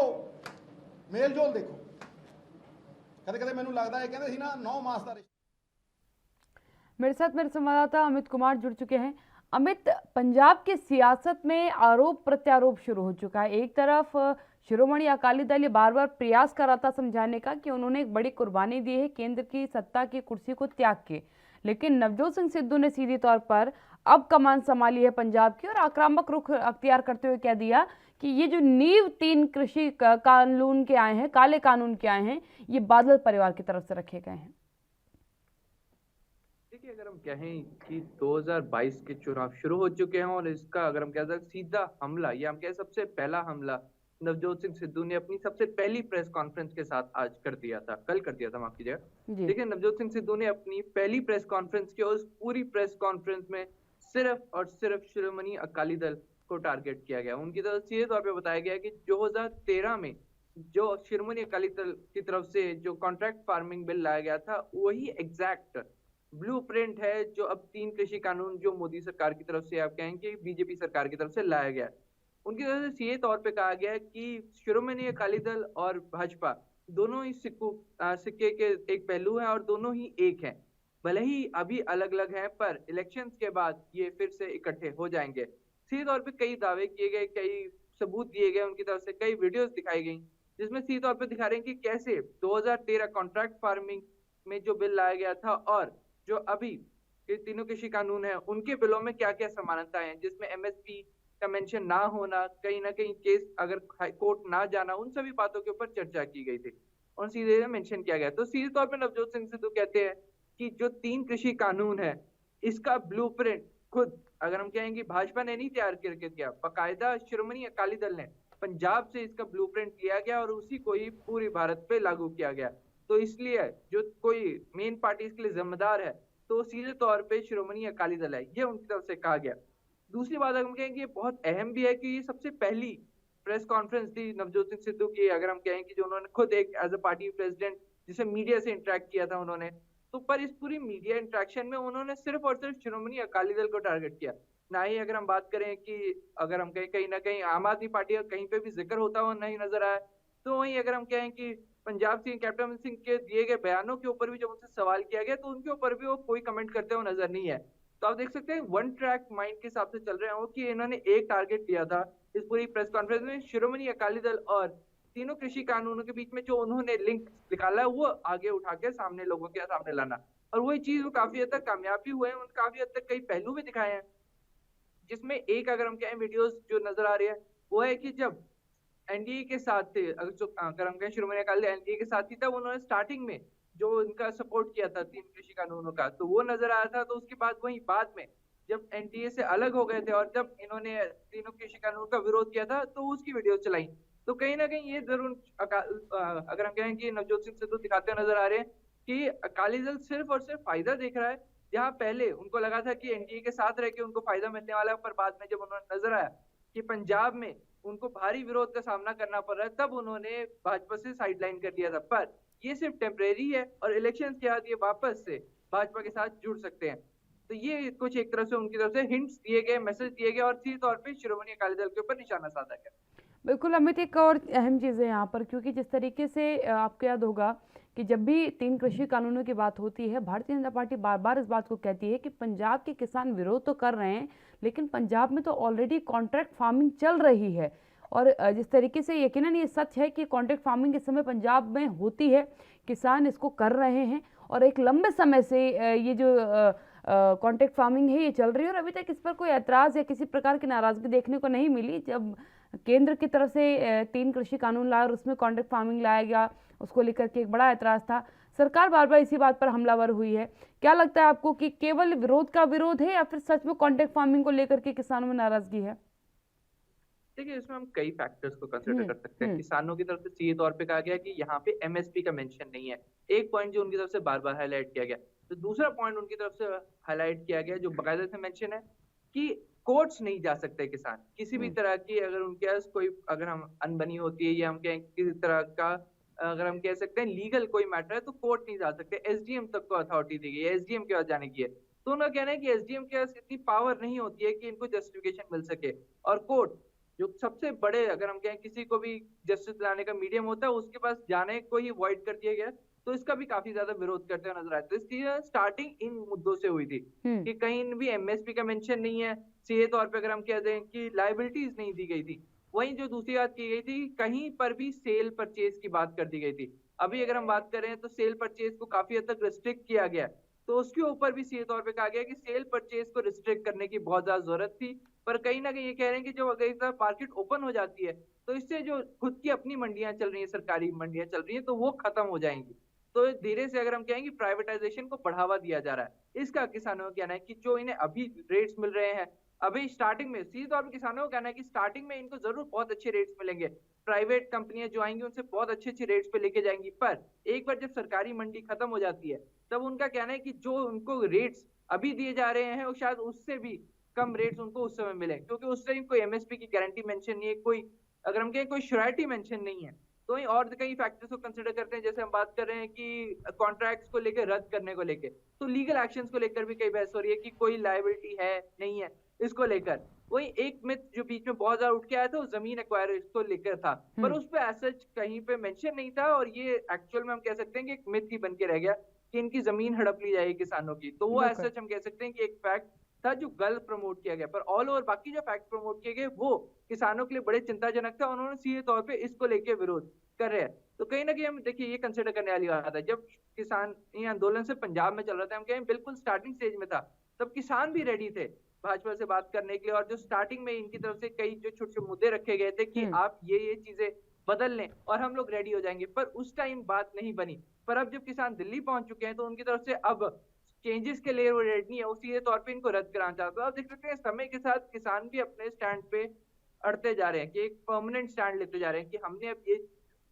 ਮੇਲ ਜੋਲ ਦੇਖੋ, ਕਦੇ कदे मैनू लगता है कहते ना 9 मास का रिश्ता। मेरे साथ मेरे संवाददाता अमित कुमार जुड़ चुके हैं। अमित, पंजाब की सियासत में आरोप प्रत्यारोप शुरू हो चुका है। एक तरफ शिरोमणि अकाली दल ये बार बार प्रयास कर रहा था समझाने का कि उन्होंने एक बड़ी कुर्बानी दी है केंद्र की सत्ता की कुर्सी को त्याग के, लेकिन नवजोत सिंह सिद्धू ने सीधे तौर पर अब कमान संभाली है पंजाब की और आक्रामक रुख अख्तियार करते हुए कह दिया कि ये जो नींव 3 कृषि कानून के आए हैं, काले कानून के आए हैं, ये बादल परिवार की तरफ से रखे गए हैं। देखिए, अगर हम कहें कि 2022 के चुनाव शुरू हो चुके हैं और इसका अगर हम कह सकते सीधा हमला या हम कहें सबसे पहला हमला नवजोत सिंह सिद्धू ने अपनी सबसे पहली प्रेस कॉन्फ्रेंस के साथ आज कर दिया था, कल कर दिया था, माफ कीजिएगा। देखिए, नवजोत सिंह सिद्धू ने अपनी पहली प्रेस कॉन्फ्रेंस की और उस पूरी प्रेस कॉन्फ्रेंस में सिर्फ और सिर्फ शिरोमणि अकाली दल को टारगेट किया गया। उनकी तरफ सीधे तौर पे बताया गया कि 2013 में जो शिरोमणि अकाली दल की तरफ से जो कॉन्ट्रैक्ट फार्मिंग बिल लाया गया था वही एग्जैक्ट ब्लूप्रिंट है जो अब 3 कृषि कानून जो मोदी सरकार की तरफ से आप कहेंगे बीजेपी सरकार की तरफ से लाया गया। उनकी तरफ से सीधे तौर पे कहा गया है कि शिरोमणि अकाली दल और भाजपा दोनों ही सिक्के के एक पहलू हैं और दोनों ही एक हैं। भले ही अभी अलग अलग हैं पर इलेक्शंस के बाद ये फिर से इकट्ठे हो जाएंगे। सीधे तौर पे कई दावे किए गए, कई सबूत दिए गए, उनकी तरफ से कई वीडियोस दिखाई गई जिसमें सीधे तौर पे दिखा रहे हैं कि कैसे 2013 कॉन्ट्रैक्ट फार्मिंग में जो बिल लाया गया था और जो अभी ये तीनों कृषि कानून है उनके बिलों में क्या क्या समानताएं हैं, जिसमें एमएसपी का मेंशन ना होना, कहीं ना कहीं केस अगर कोर्ट ना जाना, उन सभी बातों के ऊपर चर्चा की गई थी और सीधे मेंशन किया गया। तो सीधे तौर पर नवजोत सिंह सिद्धू कहते हैं कि जो 3 कृषि कानून है इसका ब्लूप्रिंट खुद अगर हम कहेंगे भाजपा ने नहीं तैयार करके दिया, बाकायदा शिरोमणि अकाली दल ने पंजाब से इसका ब्लूप्रिंट लिया गया और उसी को ही पूरे भारत पे लागू किया गया। तो इसलिए जो कोई मेन पार्टी इसके लिए जिम्मेदार है तो सीधे तौर पे शिरोमणि अकाली दल है, ये उनकी तरफ से कहा गया। दूसरी बात अगर हम कहेंगे बहुत अहम भी है कि ये सबसे पहली प्रेस कॉन्फ्रेंस थी नवजोत सिंह सिद्धू की, अगर हम कहें कि जो उन्होंने खुद एक एज अ पार्टी प्रेसिडेंट जिसे मीडिया से इंटरेक्ट किया था उन्होंने, तो पर इस पूरी मीडिया इंटरेक्शन में उन्होंने सिर्फ और सिर्फ शिरोमणि अकाली दल को टारगेट किया। ना ही अगर हम बात करें कि अगर हम कहें कहीं ना कहीं आम आदमी पार्टी का कहीं पे भी जिक्र होता हुआ नहीं नजर आया, तो वहीं अगर हम कहें कि पंजाब सिंह कैप्टन सिंह के दिए गए बयानों के ऊपर भी जब उनसे सवाल किया गया तो उनके ऊपर भी वो कोई कमेंट करते हुए नजर नहीं है। तो आप देख सकते हैं वन ट्रैक माइंड के हिसाब से चल रहे हो कि इन्होंने एक टारगेट दिया था इस पूरी प्रेस कॉन्फ्रेंस में, शिरोमणि अकाली दल और तीनों कृषि कानूनों के बीच में जो उन्होंने लिंक निकाला है वो आगे उठा के सामने लोगों के सामने लाना, और वही चीज वो काफी हद तक कामयाब भी हुए हैं। उन्होंने काफी हद तक कई पहलू भी दिखाए हैं, जिसमें एक अगर हम कहें वीडियोस जो नजर आ रही है वो है कि जब एनडीए के साथ थे, अगर हम कहें शिरोमणि अकाली दल एनडीए के साथ ही था, उन्होंने स्टार्टिंग में जो इनका सपोर्ट किया था 3 कृषि कानूनों का, तो वो नजर आया था। तो उसके बाद वही बाद में जब एनडीए से अलग हो गए थे और जब इन्होंने तीनों कृषि कानून का विरोध किया था तो उसकी वीडियो चलाई। तो कहीं ना कहीं ये जरूर अगर हम कहें कि नवजोत सिंह सिद्धू दिखाते नजर आ रहे हैं कि अकाली दल सिर्फ और सिर्फ फायदा देख रहा है, जहां पहले उनको लगा था कि एनडीए के साथ रह के उनको फायदा मिलने वाला है, पर बाद में जब उन्होंने नजर आया कि पंजाब में उनको भारी विरोध का सामना करना पड़ रहा है, तब उन्होंने भाजपा से साइडलाइन कर दिया था। पर ये सिर्फ टेम्परेरी है और इलेक्शन के बाद ये वापस से भाजपा के साथ जुड़ सकते हैं। तो ये कुछ एक तरह से उनकी तरफ से हिंट्स दिए गए, मैसेज दिए गए और सीधे तौर पे शिरोमणि अकाली दल के ऊपर निशाना साधा गया। बिल्कुल अमित, एक और अहम चीज़ है यहाँ पर, क्योंकि जिस तरीके से आपको याद होगा कि जब भी 3 कृषि कानूनों की बात होती है, भारतीय जनता पार्टी बार बार इस बात को कहती है कि पंजाब के किसान विरोध तो कर रहे हैं लेकिन पंजाब में तो ऑलरेडी कॉन्ट्रैक्ट फार्मिंग चल रही है। और जिस तरीके से यकीनन ये सच है कि कॉन्ट्रैक्ट फार्मिंग इस समय पंजाब में होती है, किसान इसको कर रहे हैं और एक लंबे समय से ये जो कॉन्ट्रैक्ट फार्मिंग है ये चल रही है और अभी तक इस पर कोई ऐतराज़ या किसी प्रकार की नाराज़गी देखने को नहीं मिली। जब केंद्र की तरफ से 3 कृषि कानून लाया और उसमें कॉन्ट्रैक्ट फार्मिंग लाया गया, उसको लेकर के एक बड़ा ऐतराज़ था, सरकार बार बार इसी बात पर हमलावर हुई है। क्या लगता है आपको कि केवल विरोध का विरोध है या फिर सच में कॉन्ट्रैक्ट फार्मिंग को लेकर के किसानों में नाराज़गी है? देखिए इसमें हम कई फैक्टर्स को कंसिडर कर सकते हैं। हम्म किसानों की तरफ से सीधे तौर पे कहा गया कि यहाँ पे एमएसपी का मेंशन नहीं है, एक पॉइंट जो उनकी तरफ से बार बार हाईलाइट किया गया। तो दूसरा पॉइंट उनकी तरफ से हाईलाइट किया गया जो बाकायदा से मेंशन है कि कोर्ट्स नहीं जा सकते किसान किसी भी तरह की, अगर उनके पास कोई अगर हम अनबनी होती है या हम कहें किसी तरह का अगर हम कह सकते हैं लीगल कोई मैटर है तो कोर्ट नहीं जा सकते, एसडीएम तक को अथॉरिटी दी गई है, एसडीएम के पास जाने की है। तो उनका कहना है कि एसडीएम के पास इतनी पावर नहीं होती है कि इनको जस्टिफिकेशन मिल सके, और कोर्ट जो सबसे बड़े अगर हम कहें किसी को भी जस्टिस लाने का मीडियम होता है उसके पास जाने को ही अवॉइड कर दिया गया। तो इसका भी काफी ज्यादा विरोध करते हुए नजर आया। तो इसकी स्टार्टिंग इन मुद्दों से हुई थी कि कहीं भी एमएसपी का मेंशन नहीं है, सीधे तौर पे अगर हम कह दें कि लायबिलिटीज नहीं दी गई थी। वहीं जो दूसरी बात की गई थी कहीं पर भी सेल परचेज की बात कर दी गई थी। अभी अगर हम बात करें तो सेल परचेज को काफी हद तक रिस्ट्रिक्ट किया गया, तो उसके ऊपर भी सीधे तौर पे कहा गया कि सेल परचेज को रिस्ट्रिक्ट करने की बहुत ज्यादा जरूरत थी। पर कहीं ना कहीं ये कह रहे हैं कि जब अगर एक तरफ मार्केट ओपन हो जाती है तो इससे जो खुद की अपनी मंडियां चल रही है, सरकारी मंडियां चल रही है, तो वो खत्म हो जाएंगी। तो धीरे से अगर हम कहेंगे प्राइवेटाइजेशन को बढ़ावा दिया जा रहा है। इसका किसानों का कहना है कि जो इन्हें अभी रेट्स मिल रहे हैं, अभी स्टार्टिंग में सीधे तौर पर किसानों का कहना है कि स्टार्टिंग में इनको जरूर बहुत अच्छे रेट्स मिलेंगे, प्राइवेट कंपनियां जो आएंगी उनसे बहुत अच्छे अच्छे रेट्स पे लेके जाएंगी, पर एक बार जब सरकारी मंडी खत्म हो जाती है तब उनका कहना है कि जो उनको रेट्स अभी दिए जा रहे हैं वो शायद उससे भी कम रेट्स उनको उस समय मिले, क्योंकि उस टाइम कोई एमएसपी की गारंटी मेंशन नहीं है, कोई अगर हम कहें कोई श्योरिटी मेंशन नहीं है। तो और कई फैक्टर्स को कंसिडर करते हैं, जैसे हम बात कर रहे हैं कि कॉन्ट्रैक्ट्स को लेकर रद्द करने को लेकर, तो लीगल एक्शंस को लेकर भी कई बहस हो रही है कि कोई लायबिलिटी है नहीं है इसको लेकर। वही एक मिथ जो बीच में बहुत ज्यादा उठ के आया था वो जमीन एक्वायर को लेकर था, पर उस पर सच कहीं पे मेंशन नहीं था, और ये एक्चुअल में हम कह सकते हैं कि एक मिथ ही बन के रह गया कि इनकी जमीन हड़प ली जाएगी किसानों की। तो वो सच हम कह सकते हैं कि एक फैक्ट था जो गलत प्रमोट किया गया, पर ऑल ओवर बाकी जो फैक्ट प्रमोट किए गए वो किसानों के लिए बड़े चिंताजनक था। उन्होंने सीधे तौर पे इसको लेके विरोध कर रहे हैं। तो कहीं ना कहीं हम देखिए ये कंसिडर करने वाली बात है, जब किसान ये आंदोलन से पंजाब में चल रहा था, हम कहें बिल्कुल स्टार्टिंग स्टेज में था, तब किसान भी रेडी थे भाजपा से बात करने के लिए, और जो स्टार्टिंग में इनकी तरफ से कई जो छोटे छोटे मुद्दे रखे गए थे कि आप ये चीजें बदल लें और हम लोग रेडी हो जाएंगे, पर उस टाइम बात नहीं बनी। पर अब जब किसान दिल्ली पहुंच चुके हैं तो उनकी तरफ से अब चेंजेस के लिए वो रेडी नहीं है, वो सीधे तौर पे इनको रद्द कराना चाहते हैं। आप देख सकते हैं समय के साथ किसान भी अपने स्टैंड पे अड़ते जा रहे हैं कि एक परमानेंट स्टैंड लेते जा रहे हैं कि हमने अब ये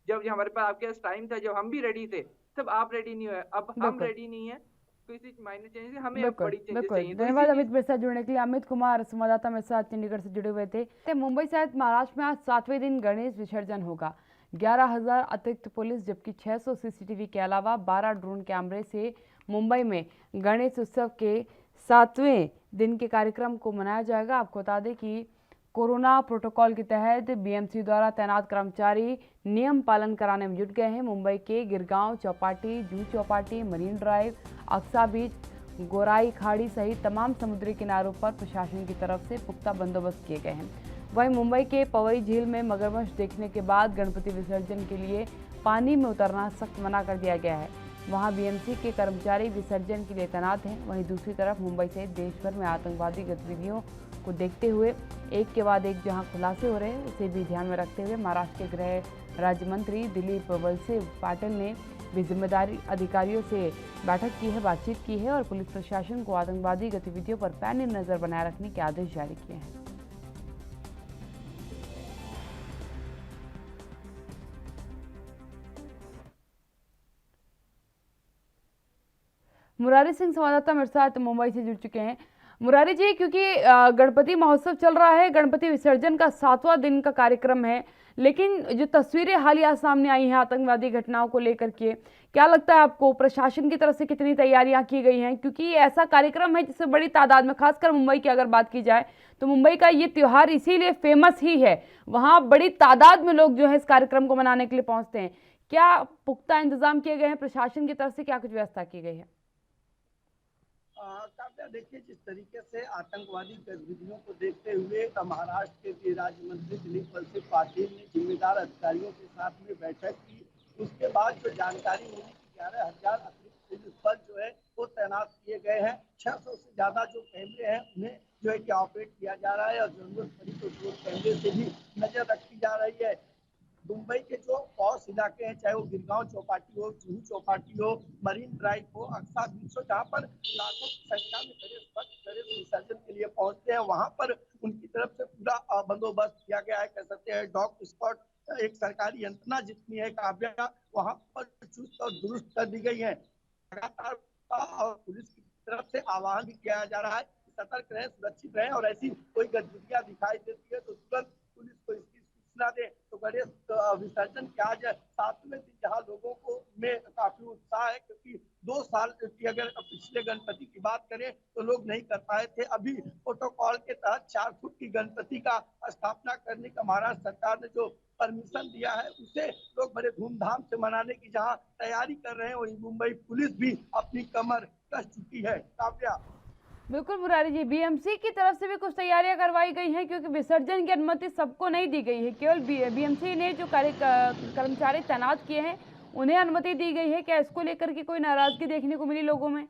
जब हमारे पास आपके पास टाइम था जब हम भी रेडी थे तब आप रेडी नहीं हुए, अब हम रेडी नहीं है, किसी माइनर चेंजेस हमें अब बड़ी चेंजेस चाहिए। धन्यवाद अमित मेरे साथ जुड़ने के लिए। अमित कुमार संवाददाता मेरे साथ चंडीगढ़ से जुड़े हुए थे। मुंबई सहित महाराष्ट्र में आज 7वें दिन गणेश विसर्जन होगा। 11,000 अतिरिक्त पुलिस जबकि 600 सीसीटीवी के अलावा 12 ड्रोन कैमरे से मुंबई में गणेश उत्सव के 7वें दिन के कार्यक्रम को मनाया जाएगा। आपको बता दें कि कोरोना प्रोटोकॉल के तहत बीएमसी द्वारा तैनात कर्मचारी नियम पालन कराने में जुट गए हैं। मुंबई के गिरगांव चौपाटी, जूहू चौपाटी, मरीन ड्राइव, अक्सा बीच, गोराई खाड़ी सहित तमाम समुद्री किनारों पर प्रशासन की तरफ से पुख्ता बंदोबस्त किए गए हैं। वहीं मुंबई के पवई झील में मगरमच्छ देखने के बाद गणपति विसर्जन के लिए पानी में उतरना सख्त मना कर दिया गया है। वहां बीएमसी के कर्मचारी विसर्जन के लिए तैनात हैं। वहीं दूसरी तरफ मुंबई सहित देश भर में आतंकवादी गतिविधियों को देखते हुए एक के बाद एक जहां खुलासे हो रहे हैं उसे भी ध्यान में रखते हुए महाराष्ट्र के गृह राज्य मंत्री दिलीप वळसे पाटिल ने भी जिम्मेदारी अधिकारियों से बैठक की है, बातचीत की है और पुलिस प्रशासन को आतंकवादी गतिविधियों पर पैनी नजर बनाए रखने के आदेश जारी किए हैं। मुरारी सिंह संवाददाता मेरे साथ मुंबई से जुड़ चुके हैं। मुरारी जी, क्योंकि गणपति महोत्सव चल रहा है, गणपति विसर्जन का 7वां दिन का कार्यक्रम है, लेकिन जो तस्वीरें हालिया सामने आई हैं आतंकवादी घटनाओं को लेकर के, क्या लगता है आपको प्रशासन की तरफ से कितनी तैयारियां की गई हैं? क्योंकि ये ऐसा कार्यक्रम है जिससे बड़ी तादाद में, खासकर मुंबई की अगर बात की जाए तो मुंबई का ये त्यौहार इसीलिए फेमस ही है, वहाँ बड़ी तादाद में लोग जो है इस कार्यक्रम को मनाने के लिए पहुँचते हैं। क्या पुख्ता इंतजाम किए गए हैं प्रशासन की तरफ से, क्या कुछ व्यवस्था की गई है? देखिए, जिस तरीके से आतंकवादी गतिविधियों को देखते हुए महाराष्ट्र के गृह राज्य मंत्री दिलीप वळसे पाटिल ने जिम्मेदार अधिकारियों के साथ में बैठक की, उसके बाद जो जानकारी मिली कि 11,000 अतिरिक्त पुलिस बल जो है वो तैनात किए गए हैं। 600 से ज्यादा जो कैमरे हैं उन्हें जो है कि ऑपरेट किया जा रहा है और जरूरत पड़ी तो ड्रोन कैमरे से भी नजर रखी जा रही है। मुंबई के जो पॉश इलाके हैं, चाहे वो गिरगांव चौपाटी हो, जुहू चौपाटी हो, मरीन ड्राइव हो, अक्सा बीच हो, जहाँ पर लाखों की संख्या में गणेश विसर्जन के लिए पहुंचते हैं, वहां पर उनकी तरफ से पूरा बंदोबस्त किया गया है। कह सकते हैं डॉग स्क्वाड एक सरकारी यंत्रणा जितनी है काव्या, वहां पर चुस्त और दुरुस्त कर दी गई है। लगातार और पुलिस की तरफ से आह्वान भी किया जा रहा है, सतर्क रहें, सुरक्षित रहें, और ऐसी कोई गतिविधियां दिखाई देती है तो तुरंत पुलिस को इसकी सूचना दें। तो गणेश विसर्जन के आज 7वें दिन जहां लोगों को में काफी उत्साह है, क्योंकि 2 साल की अगर पिछले गणपति की बात करें तो लोग नहीं कर पाए थे। अभी प्रोटोकॉल के तहत 4 फुट की गणपति का स्थापना करने का महाराष्ट्र सरकार ने जो परमिशन दिया है, उसे लोग बड़े धूमधाम से मनाने की जहां तैयारी कर रहे हैं, वहीं मुंबई पुलिस भी अपनी कमर कस चुकी है। काव्या। बिल्कुल मुरारी जी, बीएमसी की तरफ से भी कुछ तैयारियां करवाई गई हैं, क्योंकि विसर्जन की अनुमति सबको नहीं दी गई है, केवल बीएमसी ने जो कर्मचारी तैनात किए हैं उन्हें अनुमति दी गई है। क्या इसको लेकर के कोई नाराजगी देखने को मिली लोगों में?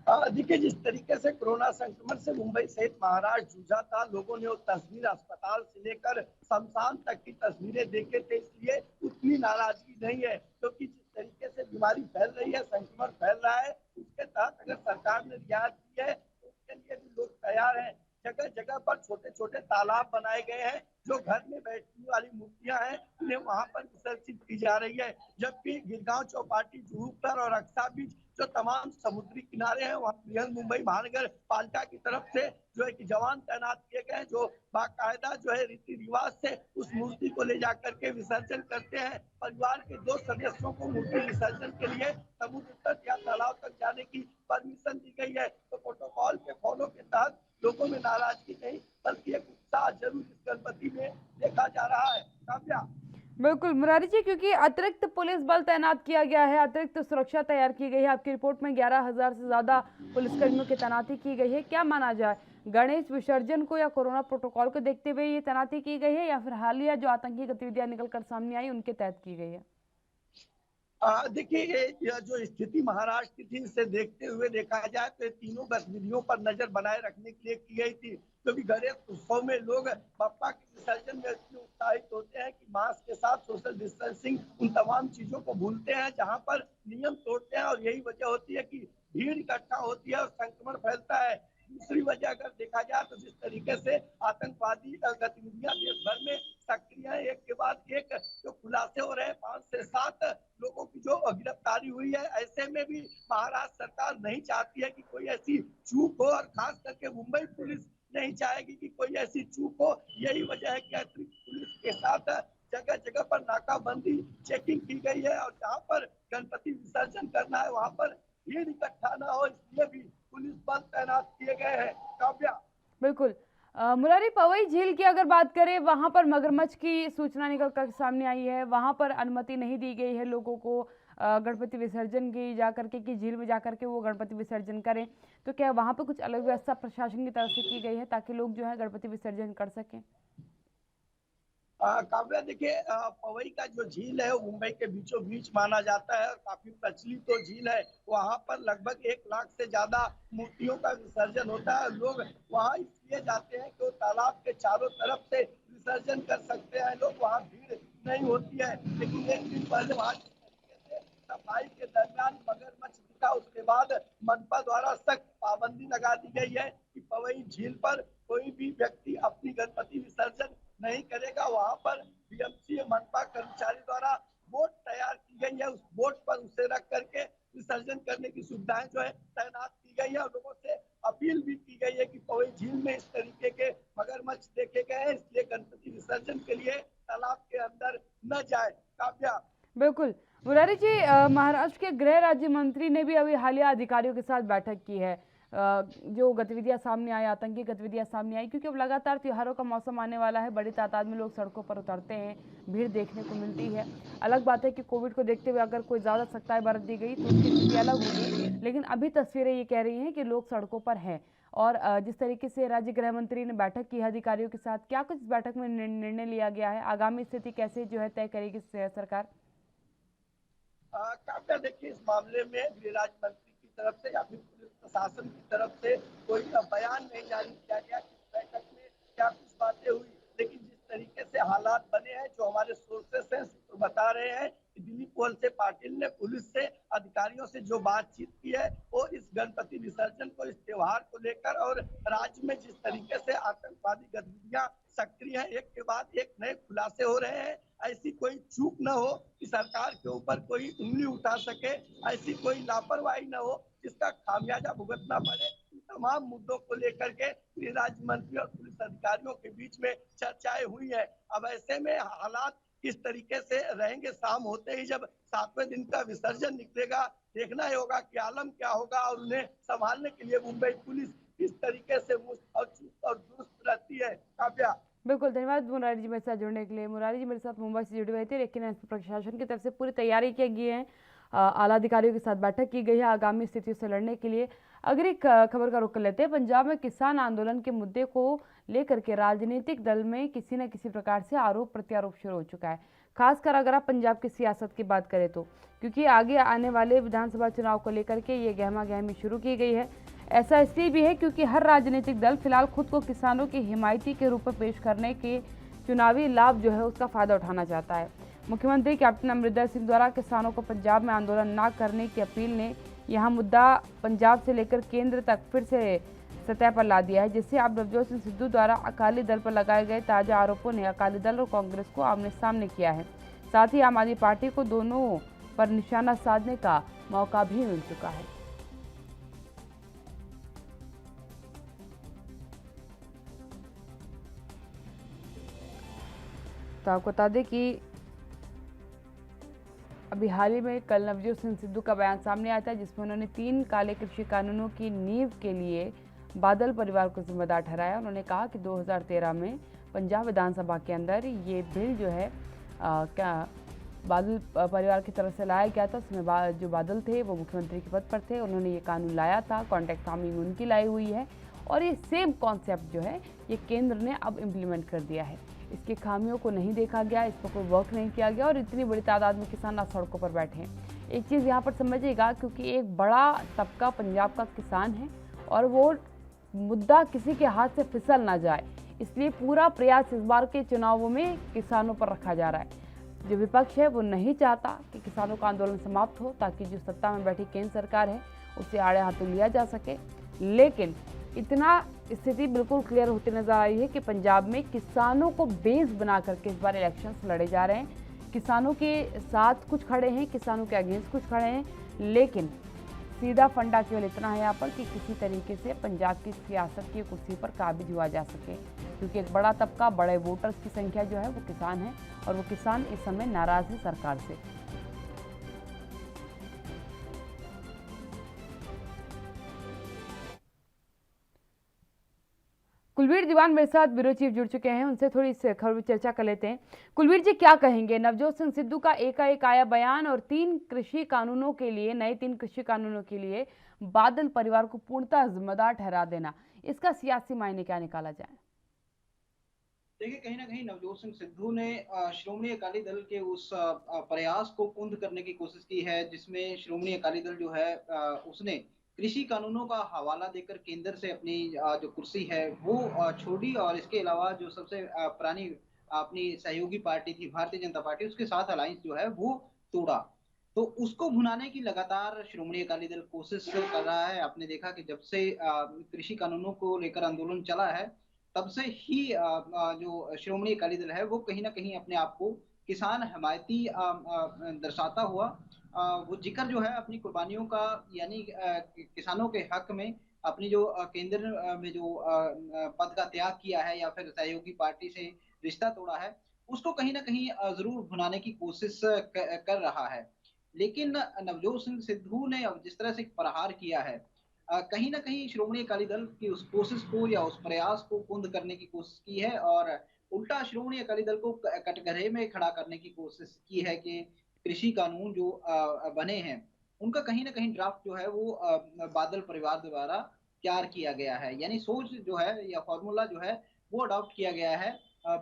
देखिए, जिस तरीके से कोरोना संक्रमण से मुंबई सहित महाराष्ट्र जूझा था, लोगों ने वो तस्वीर अस्पताल से लेकर शमशान तक की तस्वीरें देखे थे, इसलिए उतनी नाराजगी नहीं है। क्योंकि जिस तरीके से बीमारी फैल रही है, संक्रमण फैल रहा है, उसके तहत अगर सरकार ने रियायत दी है तो उसके लिए भी लोग तैयार हैं। जगह जगह पर छोटे छोटे तालाब बनाए गए हैं, जो घर में बैठने वाली मूर्तियां हैं उन्हें वहां पर विसर्जित की जा रही है। जबकि गिरगांव चौपाटी, जुहू पर और अक्सा बीच जो तमाम समुद्री किनारे हैं, वहाँ बृहन मुंबई महानगर पालिका की तरफ से जो है कि जवान तैनात किए गए हैं, जो बाकायदा जो है रीति रिवाज से उस मूर्ति को ले जाकर के विसर्जन करते हैं। परिवार के 2 सदस्यों को मूर्ति विसर्जन के लिए समुद्र तट या तालाब तक जाने की परमिशन दी गई है। तो प्रोटोकॉल के फॉलो के तहत लोगों में नाराजगी नहीं, बल्कि एक उत्साह जरूर इस गणपति में देखा जा रहा है। काव्या। बिल्कुल मुरारी जी, क्योंकि अतिरिक्त पुलिस बल तैनात किया गया है, अतिरिक्त सुरक्षा तैयार की गई है। आपकी रिपोर्ट में 11,000 से ज्यादा पुलिसकर्मियों की तैनाती की गई है। क्या माना जाए, गणेश विसर्जन को या कोरोना प्रोटोकॉल को देखते हुए ये तैनाती की गई है, या फिर हालिया जो आतंकी गतिविधियां निकलकर सामने आई उनके तहत की गई है? देखिए, यह जो स्थिति महाराष्ट्र की थी, इसे देखते हुए देखा जाए तो तीनों गतिविधियों पर नजर बनाए रखने के लिए की गई थी। क्योंकि गणेश उत्सव में लोग बप्पा के विसर्जन में इतने उत्साहित होते हैं कि मास्क के साथ सोशल डिस्टेंसिंग, उन तमाम चीजों को भूलते हैं, जहां पर नियम तोड़ते हैं, और यही वजह होती है कि भीड़ इकट्ठा होती है और संक्रमण फैलता है। दूसरी वजह अगर देखा जाए तो जिस तरीके से आतंकवादी गतिविधियां देश भर में सक्रिय है, एक के बाद एक जो खुलासे हो रहे हैं, 5 से 7 लोगों की जो गिरफ्तारी हुई है, ऐसे में भी महाराष्ट्र सरकार नहीं चाहती है कि कोई ऐसी चूक हो, और खास करके मुंबई पुलिस नहीं चाहेगी कि कोई ऐसी चूक हो। यही वजह है कि अतिरिक्त पुलिस के साथ जगह जगह पर नाकाबंदी चेकिंग की गई है, और जहाँ पर गणपति विसर्जन करना है वहाँ पर भीड़ इकट्ठा ना हो, इसलिए भी पुलिस बल तैनात किए गए हैं। काव्या। बिल्कुल मुरारी, पवई झील की अगर बात करें, वहां पर मगरमच्छ की सूचना निकल कर सामने आई है। वहां पर अनुमति नहीं दी गई है लोगों को गणपति विसर्जन की जाकर के, कि झील में जाकर के वो गणपति विसर्जन करें। तो क्या वहां पर कुछ अलग व्यवस्था प्रशासन की तरफ से की गई है ताकि लोग जो है गणपति विसर्जन कर सकें? काव्या, देखिए, पवई का जो झील है वो मुंबई के बीचों बीच माना जाता है, और काफी प्रचलित तो झील है। वहाँ पर लगभग 1 लाख से ज्यादा मूर्तियों का विसर्जन होता है। लोग वहाँ इसलिए जाते हैं कि वो तालाब के चारों तरफ से विसर्जन कर सकते हैं, लोग वहाँ भीड़ नहीं होती है। लेकिन एक दिन पहले वहाँ जिस तरीके से सफाई के दरमियान मगरमच्छ दिखा, उसके बाद मनपा द्वारा सख्त पाबंदी लगा दी गई है कि पवई झील पर कोई भी व्यक्ति अपनी गणपति विसर्जन नहीं करेगा। वहां पर बीएमसी मनपा कर्मचारी द्वारा बोट तैयार की गई है, उस बोट पर उसे रख करके विसर्जन करने की सुविधाएं जो है तैनात की गई है, और लोगों से अपील भी की गई है कि पवई झील में इस तरीके के मगरमच्छ देखे गए हैं, इसलिए गणपति विसर्जन के लिए तालाब के अंदर न जाए। काव्या। बिल्कुल मुरारी जी, महाराष्ट्र के गृह राज्य मंत्री ने भी अभी हालिया अधिकारियों के साथ बैठक की है। जो गतिविधियां सामने आई, आतंकी गतिविधियां सामने आई, क्योंकि अब लगातार त्योहारों का मौसम आने वाला है, बड़ी तादाद में लोग सड़कों पर उतरते हैं, भीड़ देखने को मिलती है। अलग बात है कि कोविड को देखते हुए अगर कोई ज़्यादा सख्ताई बरत दी गई तो उसकी स्थिति अलग होगी, लेकिन अभी तस्वीरें ये कह रही हैं कि लोग सड़कों पर हैं। और जिस तरीके से राज्य गृह मंत्री ने बैठक की है अधिकारियों के साथ, क्या कुछ बैठक में निर्णय लिया गया है? आगामी स्थिति कैसे जो है तय करेगी सरकार? काव्या, देखिए, इस मामले में गृह राज्य मंत्री की तरफ से या फिर पुलिस प्रशासन की तरफ से कोई बयान नहीं जारी किया गया कि बैठक में क्या कुछ बातें हुई। लेकिन जिस तरीके ऐसे हालात बने हैं जो हमारे सोर्सेस हैं सूत्र बता रहे हैं कि दिलीप वलसे पाटिल ने पुलिस से अधिकारियों से जो बातचीत की है वो इस गणपति विसर्जन को, इस त्योहार को लेकर और राज्य में जिस तरीके से आतंकवादी गतिविधियां सक्रिय है, एक के बाद एक नए खुलासे हो रहे हैं, ऐसी कोई चूक न हो कि सरकार के ऊपर कोई उंगली उठा सके, ऐसी कोई लापरवाही न हो जिसका खामियाजा भुगतना पड़े। तमाम मुद्दों को लेकर के गृह राज्य मंत्री और पुलिस अधिकारियों के बीच में चर्चाएं हुई है। अब ऐसे में हालात किस तरीके से रहेंगे, शाम होते ही जब 7वें दिन का विसर्जन निकलेगा, देखना ही होगा कि आलम क्या होगा और उन्हें संभालने के लिए मुंबई पुलिस किस तरीके से मुस्त और चुस्त और दुरुस्त रहती है। काव्या। बिल्कुल, धन्यवाद मुरारी जी मेरे साथ जुड़ने के लिए। मुरारी जी मेरे साथ मुंबई से जुड़े हुए थे, लेकिन प्रशासन की तरफ से पूरी तैयारी की गई है। आला अधिकारियों के साथ बैठक की गई है आगामी स्थितियों से लड़ने के लिए। अगर एक खबर का रुख कर लेते हैं, पंजाब में किसान आंदोलन के मुद्दे को लेकर के राजनीतिक दल में किसी न किसी प्रकार से आरोप प्रत्यारोप शुरू हो चुका है, खासकर अगर आप पंजाब की सियासत की बात करें तो, क्योंकि आगे आने वाले विधानसभा चुनाव को लेकर के ये गहमा गहमी शुरू की गई है। ऐसा इसलिए भी है क्योंकि हर राजनीतिक दल फिलहाल खुद को किसानों की हिमायती के रूप में पेश करने के चुनावी लाभ जो है उसका फायदा उठाना चाहता है। मुख्यमंत्री कैप्टन अमरिंदर सिंह द्वारा किसानों को पंजाब में आंदोलन न करने की अपील ने यहां मुद्दा पंजाब से लेकर केंद्र तक फिर से सतह पर ला दिया है, जिससे अब नवजोत सिंह सिद्धू द्वारा अकाली दल पर लगाए गए ताजा आरोपों ने अकाली दल और कांग्रेस को आमने सामने किया है। साथ ही आम आदमी पार्टी को दोनों पर निशाना साधने का मौका भी मिल चुका है। तो आपको बता दें कि अभी हाल ही में कल नवजोत सिंह सिद्धू का बयान सामने आया था, जिसमें उन्होंने 3 काले कृषि कानूनों की नींव के लिए बादल परिवार को जिम्मेदार ठहराया। उन्होंने कहा कि 2013 में पंजाब विधानसभा के अंदर ये बिल जो है बादल परिवार की तरफ से लाया गया था। उसमें जो बादल थे वो मुख्यमंत्री के पद पर थे, उन्होंने ये कानून लाया था, कॉन्ट्रैक्ट फार्मिंग उनकी लाई हुई है और ये सेम कॉन्सेप्ट जो है ये केंद्र ने अब इम्प्लीमेंट कर दिया है। इसकी खामियों को नहीं देखा गया, इस पर कोई वर्क नहीं किया गया और इतनी बड़ी तादाद में किसान आज सड़कों पर बैठे हैं। एक चीज़ यहाँ पर समझिएगा, क्योंकि एक बड़ा तबका पंजाब का किसान है और वो मुद्दा किसी के हाथ से फिसल ना जाए, इसलिए पूरा प्रयास इस बार के चुनावों में किसानों पर रखा जा रहा है। जो विपक्ष है वो नहीं चाहता कि किसानों का आंदोलन समाप्त हो, ताकि जो सत्ता में बैठी केंद्र सरकार है उसे आड़े हाथों लिया जा सके। लेकिन इतना स्थिति बिल्कुल क्लियर होती नजर आ रही है कि पंजाब में किसानों को बेस बना करके इस बार इलेक्शंस लड़े जा रहे हैं। किसानों के साथ कुछ खड़े हैं, किसानों के अगेंस्ट कुछ खड़े हैं, लेकिन सीधा फंडा केवल इतना है यहाँ पर कि किसी तरीके से पंजाब की सियासत की कुर्सी पर काबिज हुआ जा सके, क्योंकि एक बड़ा तबका, बड़े वोटर्स की संख्या जो है वो किसान है और वो किसान इस समय नाराज है सरकार से। कुलवीर दीवान मेरे साथ ब्यूरो चीफ जुड़ चुके हैं, उनसे थोड़ी इस खबर पर चर्चा कर लेते हैं। कुलवीर जी, क्या कहेंगे नवजोत सिंह सिद्धू का एकाएक आया बयान और 3 कृषि कानूनों के लिए, नए 3 कृषि कानूनों के लिए बादल परिवार को पूर्णतः जिम्मेदार ठहरा देना, इसका सियासी मायने क्या निकाला जाए? देखिए, कहीं ना कहीं नवजोत सिंह सिद्धू ने श्रोमणी अकाली दल के उस प्रयास को कुंद करने की कोशिश की है, जिसमें श्रोमणी अकाली दल जो है उसने कृषि कानूनों का हवाला देकर केंद्र से अपनी जो कुर्सी है वो छोड़ी और इसके अलावा जो सबसे पुरानी अपनी सहयोगी पार्टी थी भारतीय जनता पार्टी, उसके साथ अलायंस जो है वो तोड़ा। तो उसको भुनाने की लगातार श्रोमणी अकाली दल कोशिश कर रहा है। आपने देखा कि जब से कृषि कानूनों को लेकर आंदोलन चला है, तब से ही जो श्रोमणी अकाली दल है वो कहीं ना कहीं अपने आप को किसान हिमायती दर्शाता हुआ वो जिक्र जो है अपनी कुर्बानियों का, यानी किसानों के हक में अपनी जो केंद्र में जो पद का त्याग किया है या फिर सहयोगी पार्टी से रिश्ता तोड़ा है, उसको कहीं ना कहीं जरूर भुनाने की कोशिश कर रहा है। लेकिन नवजोत सिंह सिद्धू ने अब जिस तरह से प्रहार किया है, कहीं ना कहीं श्रोमणी अकाली दल की उस कोशिश को या उस प्रयास को कुंद करने की कोशिश की है और उल्टा श्रोमणी अकाली दल को कटघरे में खड़ा करने की कोशिश की है कि कृषि कानून जो बने हैं उनका कहीं ना कहीं ड्राफ्ट जो है वो बादल परिवार द्वारा तैयार किया गया है, यानी सोच जो है या फॉर्मूला जो है वो अडॉप्ट किया गया है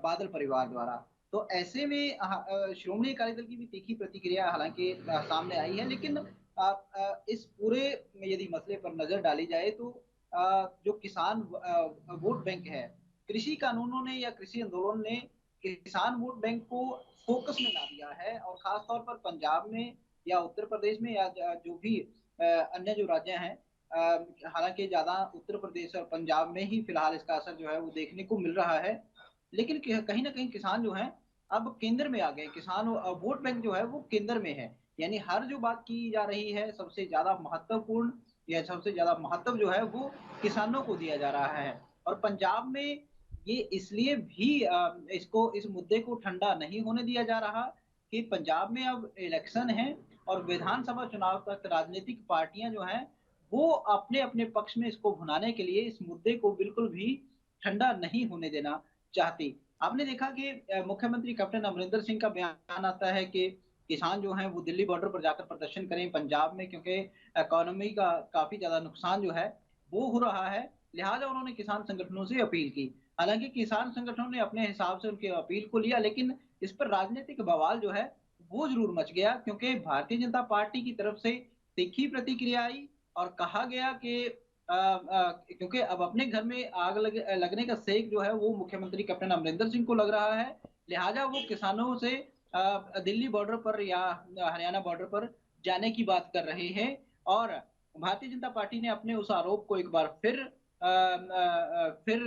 बादल परिवार द्वारा। तो ऐसे में श्रोमणी अकाली दल की भी तीखी प्रतिक्रिया हालांकि सामने आई है, लेकिन इस पूरे यदि मसले पर नजर डाली जाए तो जो किसान वोट बैंक है, कृषि कानूनों ने या कृषि आंदोलन ने किसान वोट बैंक को फोकस में ला दिया है, और खास तौर पर पंजाब में या उत्तर प्रदेश में या जो भी अन्य जो राज्य हैं, हालांकि ज्यादा उत्तर प्रदेश और पंजाब में ही फिलहाल इसका असर जो है वो देखने को मिल रहा है, लेकिन कहीं ना कहीं किसान जो है अब केंद्र में आ गए। किसान वोट बैंक जो है वो केंद्र में है, यानी हर जो बात की जा रही है सबसे ज्यादा महत्वपूर्ण या सबसे ज्यादा महत्व जो है वो किसानों को दिया जा रहा है। और पंजाब में ये इसलिए भी इस मुद्दे को ठंडा नहीं होने दिया जा रहा कि पंजाब में अब इलेक्शन है और विधानसभा चुनाव तक राजनीतिक पार्टियां जो हैं वो अपने अपने पक्ष में इसको भुनाने के लिए इस मुद्दे को बिल्कुल भी ठंडा नहीं होने देना चाहती। आपने देखा कि मुख्यमंत्री कैप्टन अमरिंदर सिंह का बयान आता है कि किसान जो हैं वो दिल्ली बॉर्डर पर जाकर प्रदर्शन करें पंजाब में, क्योंकि इकोनॉमी का काफी ज्यादा नुकसान जो है वो हो रहा है। लिहाजा उन्होंने किसान संगठनों से अपील की। हालांकि किसान संगठनों ने अपने हिसाब से उनकी अपील को लिया, लेकिन इस पर राजनीतिक बवाल जो है वो जरूर मच गया, क्योंकि भारतीय जनता पार्टी की तरफ से तीखी प्रतिक्रिया आई और कहा गया कि क्योंकि अब अपने घर में आग लगने का सेक जो है वो मुख्यमंत्री कैप्टन अमरिंदर सिंह को लग रहा है, लिहाजा वो किसानों से दिल्ली बॉर्डर पर या हरियाणा बॉर्डर पर जाने की बात कर रहे हैं। और भारतीय जनता पार्टी ने अपने उस आरोप को एक बार फिर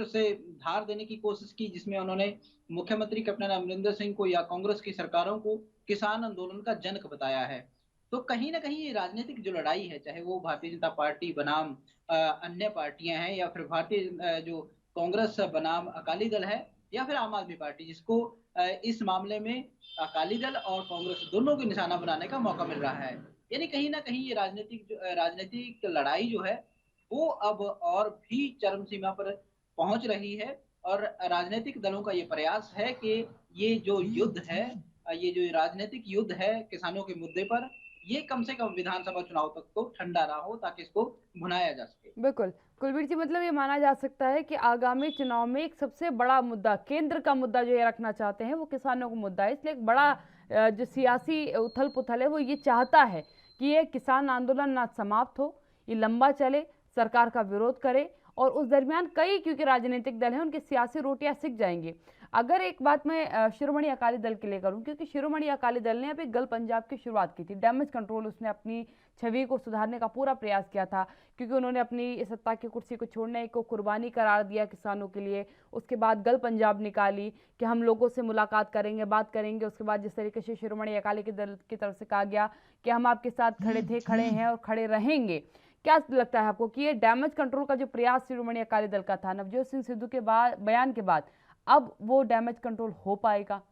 से धार देने की कोशिश की, जिसमें उन्होंने मुख्यमंत्री कैप्टन अमरिंदर सिंह को या कांग्रेस की सरकारों को किसान आंदोलन का जनक बताया है। तो कहीं ना कहीं ये राजनीतिक जो लड़ाई है, चाहे वो भारतीय जनता पार्टी बनाम अन्य पार्टियां हैं या फिर भारतीय जो कांग्रेस बनाम अकाली दल है या फिर आम आदमी पार्टी, जिसको इस मामले में अकाली दल और कांग्रेस दोनों को निशाना बनाने का मौका मिल रहा है। यानी कहीं ना कहीं ये राजनीतिक लड़ाई जो है वो अब और भी चरम सीमा पर पहुंच रही है। और राजनीतिक दलों का ये प्रयास है कि ये जो युद्ध है, ये जो राजनीतिक युद्ध है किसानों के मुद्दे पर, ये कम से कम विधानसभा चुनाव तक तो ठंडा ना हो, ताकि इसको भुनाया जा सके। बिल्कुल कुलवीर जी, मतलब ये माना जा सकता है कि आगामी चुनाव में एक सबसे बड़ा मुद्दा, केंद्र का मुद्दा जो ये रखना चाहते हैं वो किसानों का मुद्दा है। इसलिए एक बड़ा जो सियासी उथल पुथल है वो ये चाहता है कि ये किसान आंदोलन ना समाप्त हो, ये लंबा चले, सरकार का विरोध करे, और उस दरमियान कई क्योंकि राजनीतिक दल हैं उनकी सियासी रोटियां सिक जाएंगी। अगर एक बात मैं शिरोमणि अकाली दल के लिए करूं, क्योंकि शिरोमणि अकाली दल ने अभी गल पंजाब की शुरुआत की थी, डैमेज कंट्रोल, उसने अपनी छवि को सुधारने का पूरा प्रयास किया था, क्योंकि उन्होंने अपनी सत्ता की कुर्सी को छोड़ने को कुर्बानी करार दिया किसानों के लिए। उसके बाद गल पंजाब निकाली कि हम लोगों से मुलाकात करेंगे, बात करेंगे। उसके बाद जिस तरीके से शिरोमणि अकाली दल की तरफ से कहा गया कि हम आपके साथ खड़े थे, खड़े हैं और खड़े रहेंगे, क्या लगता है आपको कि ये डैमेज कंट्रोल का जो प्रयास शिरोमणि अकाली दल का था नवजोत सिंह सिद्धू के बयान के बाद, अब वो डैमेज कंट्रोल हो पाएगा?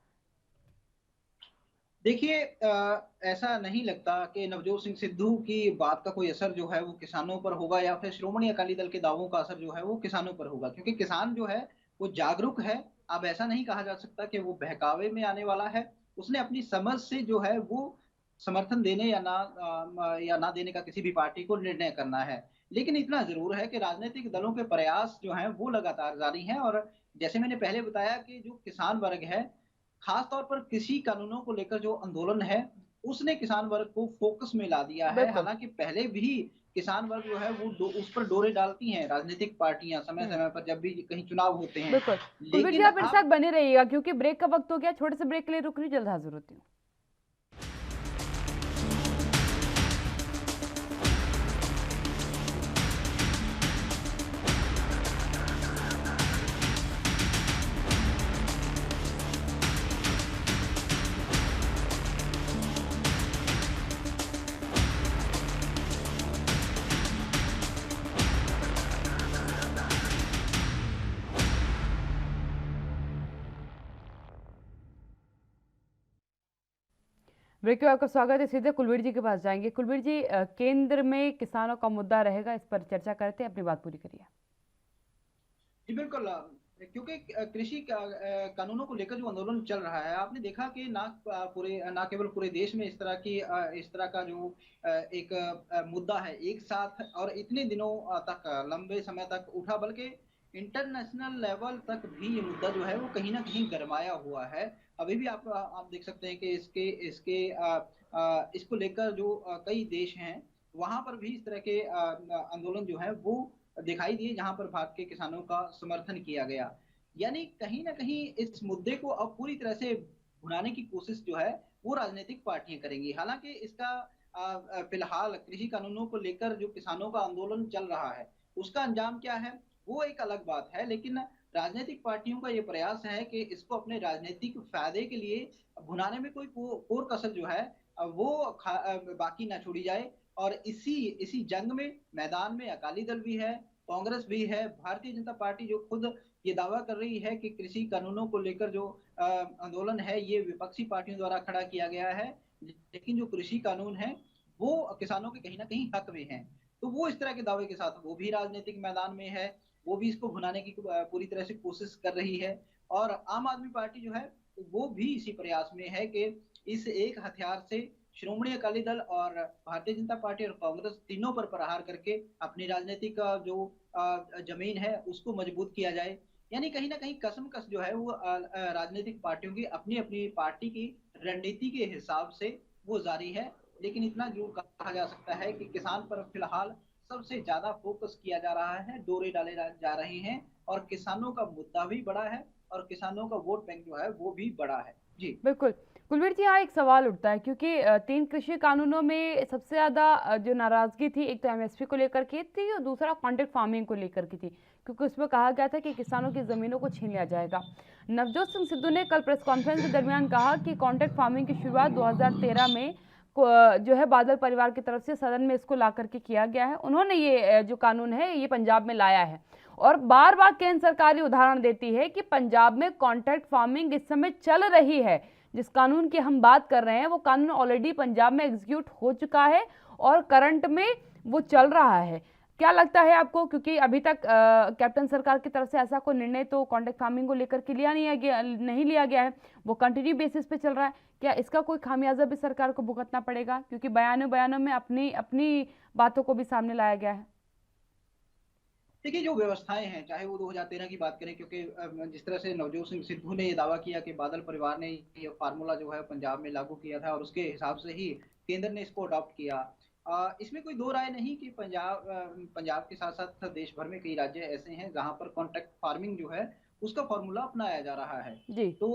देखिए, ऐसा नहीं लगता कि नवजोत सिंह सिद्धू की बात का कोई असर जो है वो किसानों पर होगा, या फिर श्रोमणी अकाली दल के दावों का असर जो है वो किसानों पर होगा, क्योंकि किसान जो है वो जागरूक है। अब ऐसा नहीं कहा जा सकता कि वो बहकावे में आने वाला है। उसने अपनी समझ से जो है वो समर्थन देने या ना देने का किसी भी पार्टी को निर्णय करना है। लेकिन इतना जरूर है कि राजनीतिक दलों के प्रयास जो हैं वो लगातार जारी हैं, और जैसे मैंने पहले बताया कि जो किसान वर्ग है, खास तौर पर कृषि कानूनों को लेकर जो आंदोलन है, उसने किसान वर्ग को फोकस में ला दिया है। हालांकि पहले भी किसान वर्ग जो है वो उस पर डोरे डालती हैं राजनीतिक पार्टियां समय समय पर, जब भी कहीं चुनाव होते हैं। बिल्कुल, कुलवीर जी आप मेरे साथ बने रहिएगा, क्योंकि ब्रेक का वक्त हो गया। छोटे से ब्रेक के लिए रुक रही, जल्द हाजिर होती हूँ। ब्रेक के आपका स्वागत है। सीधे कुलवीर जी के पास जाएंगे। कुलवीर जी, केंद्र में किसानों का मुद्दा रहेगा, इस पर चर्चा करते हैं, अपनी बात पूरी करिए। जी बिल्कुल, क्योंकि कृषि कानूनों को लेकर जो आंदोलन चल रहा है, आपने देखा कि ना केवल पूरे देश में इस तरह का जो एक मुद्दा है एक साथ और इतने दिनों तक, लंबे समय तक उठा, बल्कि इंटरनेशनल लेवल तक भी ये मुद्दा जो है वो कहीं ना कहीं गरमाया हुआ है। अभी भी आप देख सकते हैं कि इसको लेकर जो कई देश हैं वहां पर भी इस तरह के आंदोलन जो है वो दिखाई दिए, जहां पर भारत के किसानों का समर्थन किया गया। यानी कहीं ना कहीं इस मुद्दे को अब पूरी तरह से भुनाने की कोशिश जो है वो राजनीतिक पार्टियां करेंगी। हालांकि इसका फिलहाल कृषि कानूनों को लेकर जो किसानों का आंदोलन चल रहा है उसका अंजाम क्या है वो एक अलग बात है, लेकिन राजनीतिक पार्टियों का ये प्रयास है कि इसको अपने राजनीतिक फायदे के लिए भुनाने में कोई कोर कसर जो है वो बाकी ना छोड़ी जाए। और इसी इसी जंग में मैदान में अकाली दल भी है, कांग्रेस भी है, भारतीय जनता पार्टी जो खुद ये दावा कर रही है कि कृषि कानूनों को लेकर जो आंदोलन है ये विपक्षी पार्टियों द्वारा खड़ा किया गया है, लेकिन जो कृषि कानून है वो किसानों के कहीं ना कहीं हक में है। तो वो इस तरह के दावे के साथ वो भी राजनीतिक मैदान में है, वो भी इसको भुनाने की पूरी तरह से कोशिश कर रही है। और आम आदमी पार्टी जो है वो भी इसी प्रयास में है कि इस एक हथियार से श्रोमणी अकाली दल और भारतीय जनता पार्टी और कांग्रेस तीनों पर प्रहार करके अपनी राजनीतिक जो जमीन है उसको मजबूत किया जाए। यानी कहीं ना कहीं कसमकस जो है वो राजनीतिक पार्टियों की अपनी अपनी पार्टी की रणनीति के हिसाब से वो जारी है। लेकिन इतना जरूर कहा जा सकता है कि किसान पर फिलहाल सबसे ज्यादा फोकस किया जा रहा है, डोरे डाले जा रहे हैं और किसानों का मुद्दा भी बड़ा है और किसानों का वोट बैंक जो है वो भी बड़ा है। जी बिल्कुल। कुलवीर जी, यहाँ एक सवाल उठता है क्योंकि 3 कृषि कानूनों में सबसे ज़्यादा जो नाराज़गी थी, एक तो एमएसपी को लेकर के थी और दूसरा कॉन्ट्रैक्ट फार्मिंग को लेकर की थी, क्योंकि उसमें कहा गया था कि किसानों की ज़मीनों को छीन लिया जाएगा। नवजोत सिंह सिद्धू ने कल प्रेस कॉन्फ्रेंस के दरमियान कहा कि कॉन्ट्रैक्ट फार्मिंग की शुरुआत 2013 में जो है बादल परिवार की तरफ से सदन में इसको ला करके किया गया है। उन्होंने ये जो कानून है ये पंजाब में लाया है और बार बार केंद्र सरकार ये उदाहरण देती है कि पंजाब में कॉन्ट्रैक्ट फार्मिंग इस समय चल रही है। जिस कानून की हम बात कर रहे हैं वो कानून ऑलरेडी पंजाब में एग्जीक्यूट हो चुका है और करंट में वो चल रहा है। क्या लगता है आपको, क्योंकि अभी तक कैप्टन सरकार की तरफ से ऐसा कोई निर्णय तो कॉन्ट्रैक्ट फार्मिंग को लेकर के नहीं लिया गया है, वो कंटिन्यू बेसिस पे चल रहा है। क्या इसका कोई खामियाजा भी सरकार को भुगतना पड़ेगा, क्योंकि बयानों में अपनी अपनी बातों को भी सामने लाया गया है? देखिए जो व्यवस्थाएं हैं चाहे वो 2013 की बात करें, क्योंकि जिस तरह से नवजोत सिंह सिद्धू ने ये दावा किया कि बादल परिवार ने ये फार्मूला जो है पंजाब में लागू किया था और उसके हिसाब से ही केंद्र ने इसको अडॉप्ट किया। इसमें कोई दो राय नहीं कि पंजाब के साथ साथ देश भर में कई राज्य ऐसे हैं जहां पर कॉन्ट्रैक्ट फार्मिंग जो है उसका फॉर्मूला अपनाया जा रहा है। जी। तो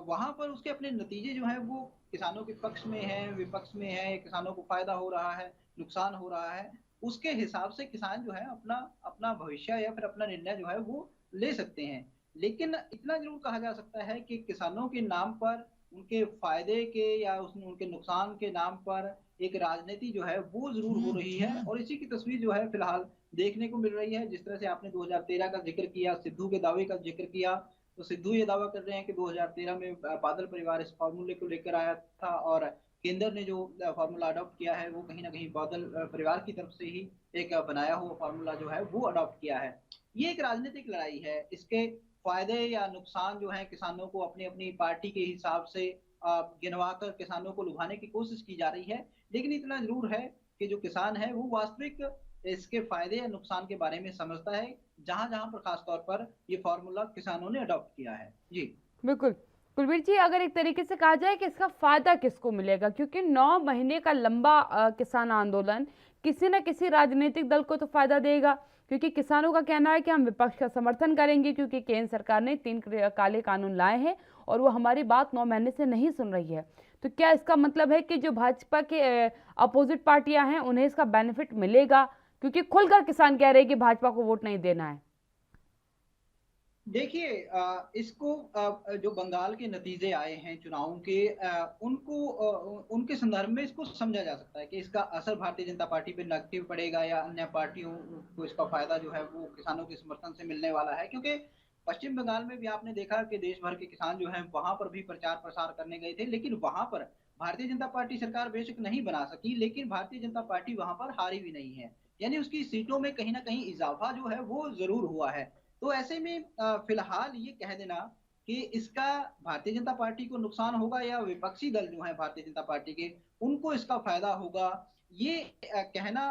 वहां पर उसके अपने नतीजे जो है वो किसानों के पक्ष में है, विपक्ष में है, किसानों को फायदा हो रहा है, नुकसान हो रहा है, उसके हिसाब से किसान जो है अपना अपना भविष्य या फिर अपना निर्णय जो है वो ले सकते हैं। लेकिन इतना जरूर कहा जा सकता है कि किसानों के नाम पर, उनके फायदे के या उनके नुकसान के नाम पर एक राजनीति जो है वो जरूर हो रही है और इसी की तस्वीर जो है फिलहाल देखने को मिल रही है। जिस तरह से आपने 2013 का जिक्र किया, सिद्धू के दावे का जिक्र किया, तो सिद्धू ये दावा कर रहे हैं कि 2013 में बादल परिवार इस फॉर्मूले को लेकर आया था और केंद्र ने जो फार्मूला अडॉप्ट किया है वो कहीं ना कहीं बादल परिवार की तरफ से ही एक बनाया हुआ फार्मूला जो है वो अडॉप्ट किया है। ये एक राजनीतिक लड़ाई है, इसके फायदे या नुकसान जो है किसानों को अपनी अपनी पार्टी के हिसाब से गिनवा कर किसानों को लुभाने की कोशिश की जा रही है। लेकिन इतना जरूर है कि जो किसान है वो वास्तविक इसके फायदे या नुकसान के बारे में समझता है, जहां जहां पर खासतौर पर ये फार्मूला किसानों ने अडॉप्ट किया है। जी बिल्कुल। कुलवीर जी, अगर एक तरीके से कहा जाए कि इसका फायदा किसको मिलेगा, क्योंकि 9 महीने का लंबा किसान आंदोलन किसी न किसी राजनीतिक दल को तो फायदा देगा, क्योंकि किसानों का कहना है कि हम विपक्ष का समर्थन करेंगे क्योंकि केंद्र सरकार ने 3 काले कानून लाए हैं और वो हमारी बात 9 महीने से नहीं सुन रही है। तो क्या इसका मतलब है कि जो भाजपा के अपोजिट पार्टियां हैं उन्हें इसका बेनिफिट मिलेगा, क्योंकि खुलकर किसान कह रहे हैं कि भाजपा को वोट नहीं देना है? देखिए इसको जो बंगाल के नतीजे आए हैं चुनावों के उनको उनके संदर्भ में इसको समझा जा सकता है कि इसका असर भारतीय जनता पार्टी पे नेगेटिव पड़ेगा या अन्य पार्टियों को इसका फायदा जो है वो किसानों के समर्थन से मिलने वाला है। क्योंकि पश्चिम बंगाल में भी आपने देखा कि देश भर के किसान जो हैं वहां पर भी प्रचार प्रसार करने गए थे, लेकिन वहां पर भारतीय जनता पार्टी सरकार बेशक नहीं बना सकी, लेकिन भारतीय जनता पार्टी वहां पर हारी भी नहीं है। यानी उसकी सीटों में कहीं ना कहीं इजाफा जो है वो जरूर हुआ है। तो ऐसे में फिलहाल ये कह देना कि इसका भारतीय जनता पार्टी को नुकसान होगा या विपक्षी दल जो है भारतीय जनता पार्टी के उनको इसका फायदा होगा, ये कहना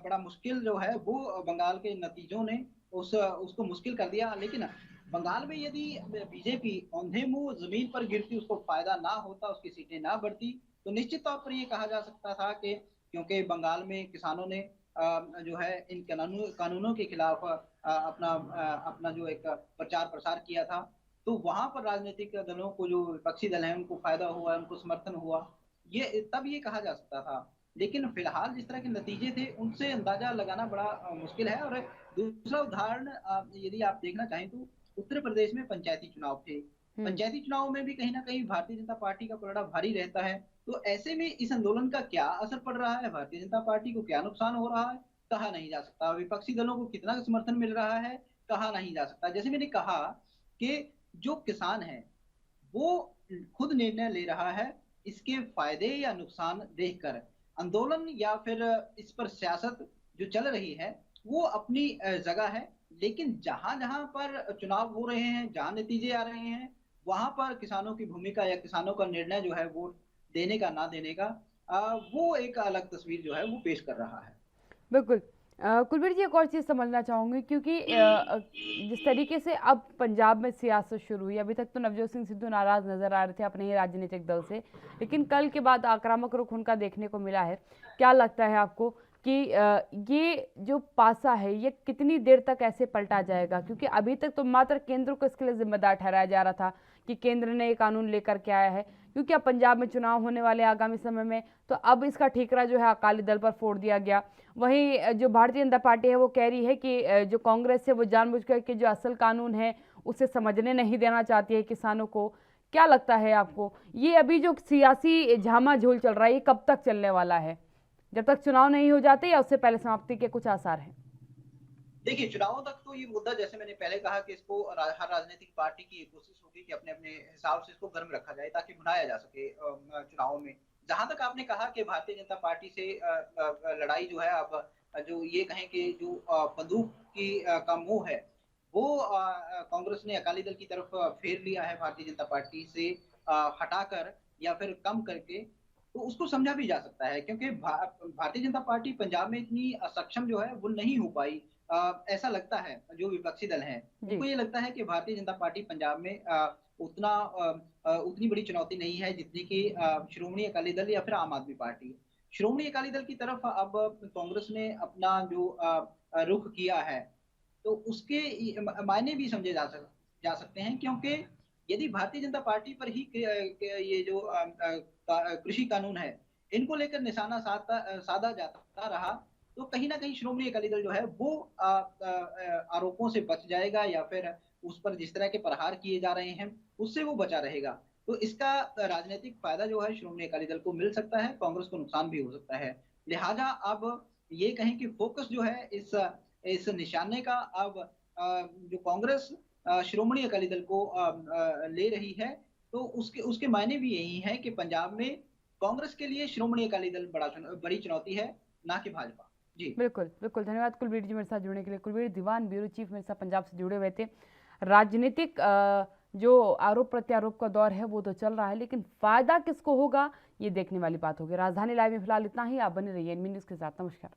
बड़ा मुश्किल जो है वो बंगाल के नतीजों ने उसको मुश्किल कर दिया। लेकिन बंगाल में यदि बीजेपी औंधे मुंह जमीन पर गिरती, उसको फायदा ना होता, उसकी सीटें ना बढ़ती, तो निश्चित तौर पर यह कहा जा सकता था कि क्योंकि बंगाल में किसानों ने जो है इन कानूनों के खिलाफ अपना जो एक प्रचार प्रसार किया था, तो वहां पर राजनीतिक दलों को, जो विपक्षी दल हैं, उनको फायदा हुआ, उनको समर्थन हुआ, ये कहा जा सकता था। लेकिन फिलहाल जिस तरह के नतीजे थे, उनसे अंदाजा लगाना बड़ा मुश्किल है। और दूसरा उदाहरण यदि आप देखना चाहें तो उत्तर प्रदेश में पंचायती चुनाव थे। पंचायती चुनाव में भी कहीं ना कहीं भारतीय जनता पार्टी का पलड़ा भारी रहता है। तो ऐसे में इस आंदोलन का क्या असर पड़ रहा है, भारतीय जनता पार्टी को क्या नुकसान हो रहा है, कहा नहीं जा सकता। विपक्षी दलों को कितना समर्थन मिल रहा है, कहा नहीं जा सकता। जैसे मैंने कहा कि जो किसान है वो खुद निर्णय ले रहा है, इसके फायदे या नुकसान देखकर। आंदोलन या फिर इस पर सियासत जो चल रही है वो अपनी जगह है, लेकिन जहां जहां पर चुनाव हो रहे हैं, जहां नतीजे आ रहे हैं, वहां पर किसानों की भूमिका या किसानों का निर्णय जो है वोट देने का ना देने का, वो एक अलग तस्वीर जो है वो पेश कर रहा है। बिल्कुल। कुलबीर जी, एक और चीज़ समझना चाहूँगी, क्योंकि जिस तरीके से अब पंजाब में सियासत शुरू हुई, अभी तक तो नवजोत सिंह सिद्धू नाराज नजर आ रहे थे अपने ही राजनीतिक दल से, लेकिन कल के बाद आक्रामक रुख उनका देखने को मिला है। क्या लगता है आपको कि ये जो पासा है ये कितनी देर तक ऐसे पलटा जाएगा? क्योंकि अभी तक तो मात्र केंद्र को इसके लिए जिम्मेदार ठहराया जा रहा था कि केंद्र ने ये कानून लेकर के आया है, क्योंकि अब पंजाब में चुनाव होने वाले आगामी समय में, तो अब इसका ठीकरा जो है अकाली दल पर फोड़ दिया गया। वहीं जो भारतीय जनता पार्टी है वो कह रही है कि जो कांग्रेस है वो जानबूझकर के जो असल कानून है उसे समझने नहीं देना चाहती है किसानों को। क्या लगता है आपको, ये अभी जो सियासी झामाझोल चल रहा है ये कब तक चलने वाला है? जब तक चुनाव नहीं हो जाते या उससे पहले समाप्ति के कुछ आसार हैं? देखिए, चुनावों तक तो ये मुद्दा, जैसे मैंने पहले कहा कि इसको हर राजनीतिक पार्टी की कोशिश होगी कि अपने अपने हिसाब से इसको गर्म रखा जाए ताकि भुनाया जा सके चुनावों में। जहां तक आपने कहा कि भारतीय जनता पार्टी से लड़ाई जो है, अब जो ये कहें कि जो बंदूक की का मुंह है वो कांग्रेस ने अकाली दल की तरफ फेर लिया है, भारतीय जनता पार्टी से हटाकर या फिर कम करके, तो उसको समझा भी जा सकता है। क्योंकि भारतीय जनता पार्टी पंजाब में इतनी सक्षम जो है वो नहीं हो पाई। ऐसा लगता है, जो विपक्षी दल हैं उनको ये लगता है कि भारतीय जनता पार्टी पंजाब में उतनी बड़ी चुनौती नहीं है जितनी कि श्रोमणी अकाली दल या फिर आम आदमी पार्टी। श्रोमणी अकाली दल की तरफ अब कांग्रेस ने अपना जो रुख किया है, तो उसके मायने भी समझे जा सकते हैं। क्योंकि यदि भारतीय जनता पार्टी पर ही ये जो कृषि कानून है इनको लेकर निशाना साधा जाता रहा, तो कहीं ना कहीं श्रोमणी अकाली दल जो है वो आरोपों से बच जाएगा, या फिर उस पर जिस तरह के प्रहार किए जा रहे हैं उससे वो बचा रहेगा। तो इसका राजनीतिक फायदा जो है श्रोमणी अकाली दल को मिल सकता है, कांग्रेस को नुकसान भी हो सकता है। लिहाजा अब ये कहें कि फोकस जो है इस निशाने का अब जो कांग्रेस श्रोमणी अकाली दल को ले रही है, तो उसके मायने भी यही है कि पंजाब में कांग्रेस के लिए श्रोमणी अकाली दल बड़ी चुनौती है, ना कि भाजपा। जी बिल्कुल बिल्कुल, धन्यवाद कुलबीर जी मेरे साथ जुड़ने के लिए। कुलबीर दीवान, ब्यूरो चीफ, मेरे साथ पंजाब से जुड़े हुए थे। राजनीतिक जो आरोप प्रत्यारोप का दौर है वो तो चल रहा है, लेकिन फायदा किसको होगा ये देखने वाली बात होगी। राजधानी लाइव में फिलहाल इतना ही। आप बने रहिए एनबी न्यूज़ के साथ। नमस्कार।